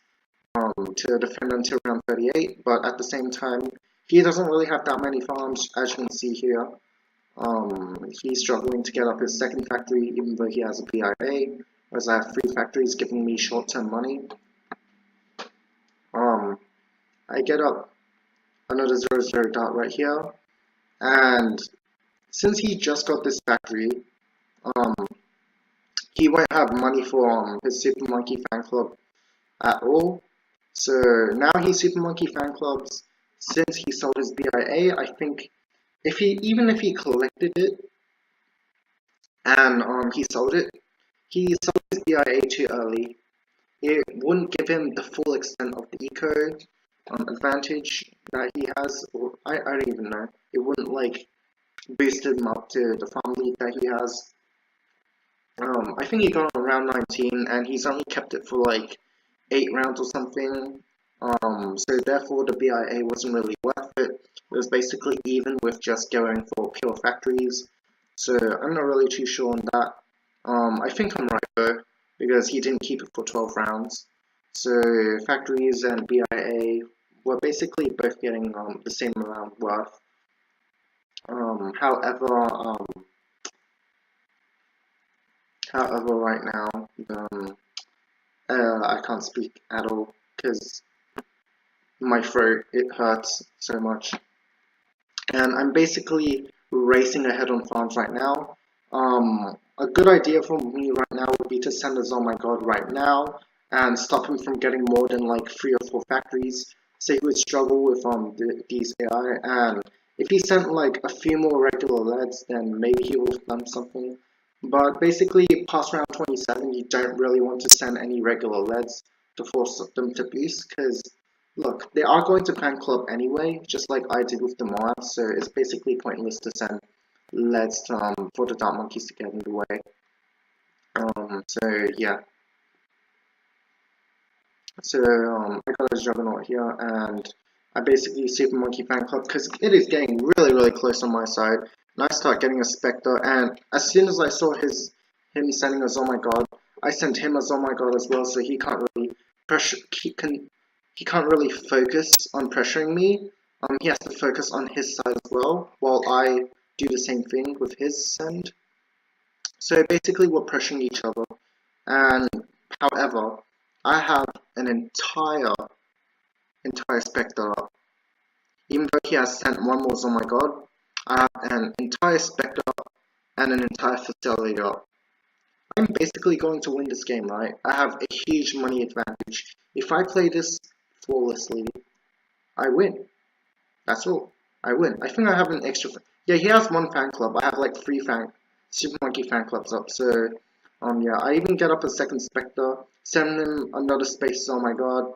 to defend until around 38, but at the same time, he doesn't really have that many farms, as you can see here. He's struggling to get up his second factory, even though he has a BIA, whereas I have 3 factories giving me short-term money. I get up another 0-0 dot right here, and since he just got this factory, he won't have money for his Super Monkey fan club at all. So now he's Super Monkey fan clubs. Since he sold his BIA, I think even if he collected it and he sold his BIA too early. It wouldn't give him the full extent of the eco advantage that he has. Or I don't even know. It wouldn't like boost him up to the farm lead that he has. I think he got on round 19, and he's only kept it for like 8 rounds or something. So therefore the BIA wasn't really worth it. It was basically even with just going for pure factories. So I'm not really too sure on that. I think I'm right though, because he didn't keep it for 12 rounds. So factories and BIA were basically both getting the same amount worth. However, right now, I can't speak at all because my throat, it hurts so much. And I'm basically racing ahead on farms right now. A good idea for me right now would be to send a Oh My God right now and stop him from getting more than like 3 or 4 factories. So he would struggle with these AI, and if he sent like a few more regular leads, then maybe he will have done something. But basically, past round 27, you don't really want to send any regular leads to force them to boost, because look, they are going to fan club anyway, just like I did with the Moab, so it's basically pointless to send leads for the Dark Monkeys to get in the way. So yeah. So I got a Juggernaut here, and I basically Super Monkey fan club because it is getting really close on my side. And I start getting a Spectre, and as soon as I saw him sending us Oh My God, I sent him as Oh My God as well, so he can't really pressure. He can't really focus on pressuring me. He has to focus on his side as well, while I do the same thing with his send. So basically, we're pressuring each other, and however, I have an entire Spectre up. Even though he has sent one more Oh My God, I have an entire Spectre up and an entire Facilitator up. I'm basically going to win this game, right? I have a huge money advantage. If I play this flawlessly, I win. That's all. I win. I think I have an extra. Yeah, he has 1 fan club. I have like 3 Super Monkey fan clubs up. So, yeah, I even get up a second Spectre, send him another space. Oh my God.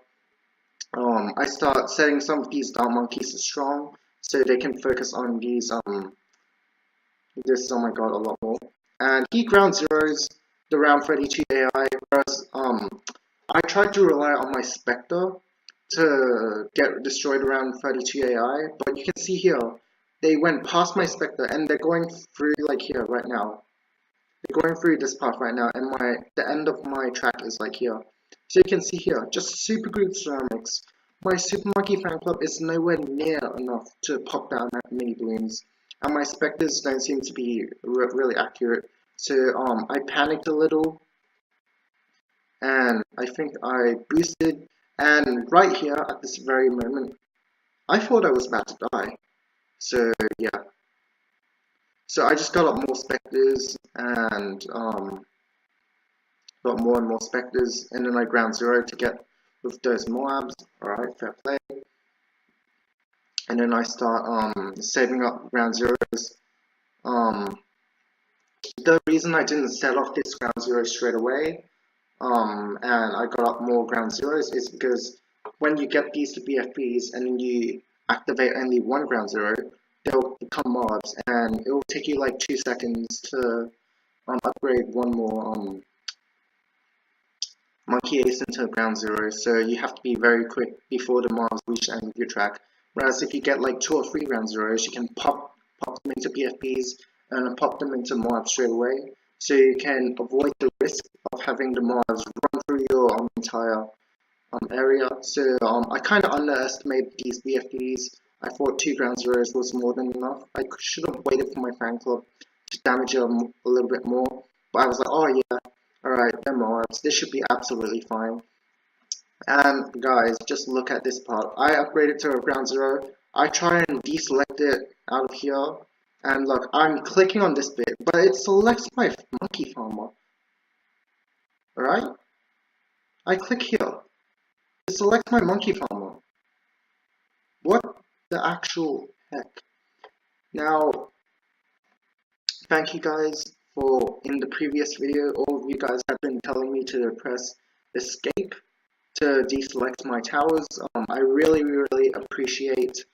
I start setting some of these Dark Monkeys strong, so they can focus on these this Oh My God a lot more. And he ground zeros the round 32 AI, whereas I tried to rely on my Spectre to get destroyed around 32 AI, but you can see here, they went past my Spectre, and they're going through like here right now. They're going through this path right now, and the end of my track is like here. So you can see here, just super good ceramics. My Super Monkey fan club is nowhere near enough to pop down at mini balloons, and my specters don't seem to be really accurate. So I panicked a little, and I think I boosted, and right here at this very moment, I thought I was about to die. So yeah, so I just got up more specters and got more and more specters, and then I ground zero to get with those Moabs. Alright, fair play. And then I start saving up ground zeros. The reason I didn't set off this ground zero straight away, and I got up more ground zeros, is because when you get these to BFBs and then you activate only one ground zero, they'll become mobs, and it will take you like 2 seconds to upgrade one more monkey ace into ground zero. So you have to be very quick before the mobs reach the end of your track. Whereas if you get like 2 or 3 ground zeros, you can pop them into BFBs and pop them into mobs straight away. So you can avoid the risk of having the mobs run through your entire area. So I kind of underestimated these BFBs. I thought 2 ground zeros was more than enough. I should have waited for my fan club to damage them a little bit more. But I was like, oh yeah, alright, they're mobs. This should be absolutely fine. And guys, just look at this part. I upgraded to a ground zero. I try and deselect it out of here. And look, I'm clicking on this bit, but it selects my monkey farmer. Alright? I click here. It selects my monkey farmer. What the actual heck? Now, thank you guys for, in the previous video, all of you guys have been telling me to press escape to deselect my towers. I really appreciate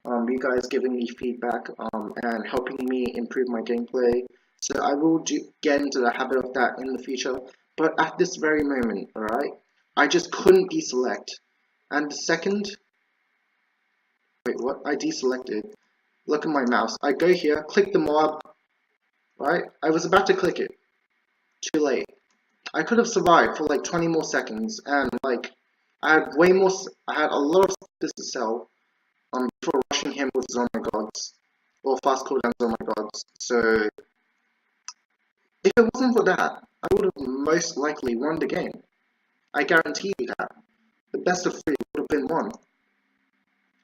you guys giving me feedback and helping me improve my gameplay. So I will get into the habit of that in the future. But at this very moment, alright, I just couldn't deselect. And the second, wait, what? I deselected. Look at my mouse. I go here, click the mob, right? I was about to click it. Too late. I could have survived for like 20 more seconds, and like I had a lot of this to sell before rushing him with Zone My Gods or fast cooldown Zone My Gods. So if it wasn't for that, I would have most likely won the game. I guarantee you that. The best of 3 would have been won.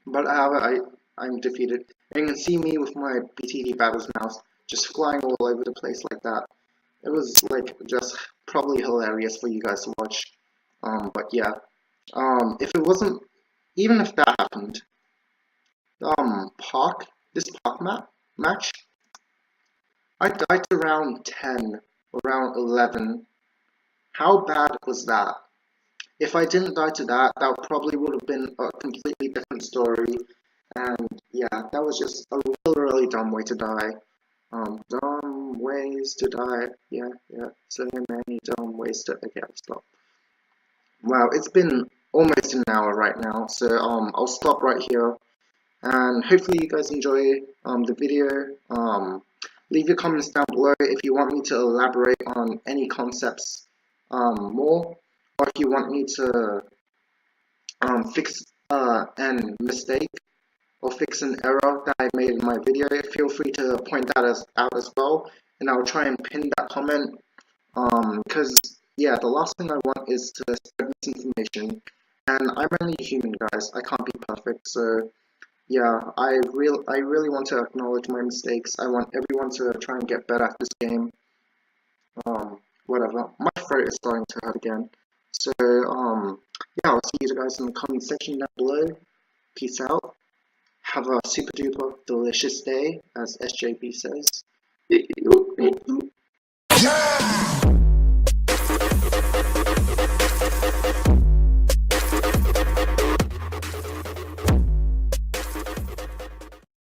But however, I'm defeated. And you can see me with my BTD Battles mouse just flying all over the place like that. It was like just probably hilarious for you guys to watch. But yeah, if it wasn't, even if that happened, this park match, I died to round 10 or round 11. How bad was that? If I didn't die to that, that probably would have been a completely different story. And yeah, that was just a really dumb way to die. Dumb ways to die. Yeah, so many dumb ways to. Okay, I'll stop. Wow, it's been almost an hour right now, so I'll stop right here. And hopefully you guys enjoy the video. Leave your comments down below if you want me to elaborate on any concepts more, or if you want me to fix an mistake or fix an error that I made in my video. Feel free to point that out as well, and I'll try and pin that comment. Because yeah, the last thing I want is to spread misinformation, and I'm only human, guys. I can't be perfect, so yeah, I really want to acknowledge my mistakes. I want everyone to try and get better at this game. Whatever. My throat is starting to hurt again. So yeah, I'll see you guys in the comment section down below. Peace out. Have a super duper delicious day, as SJP says.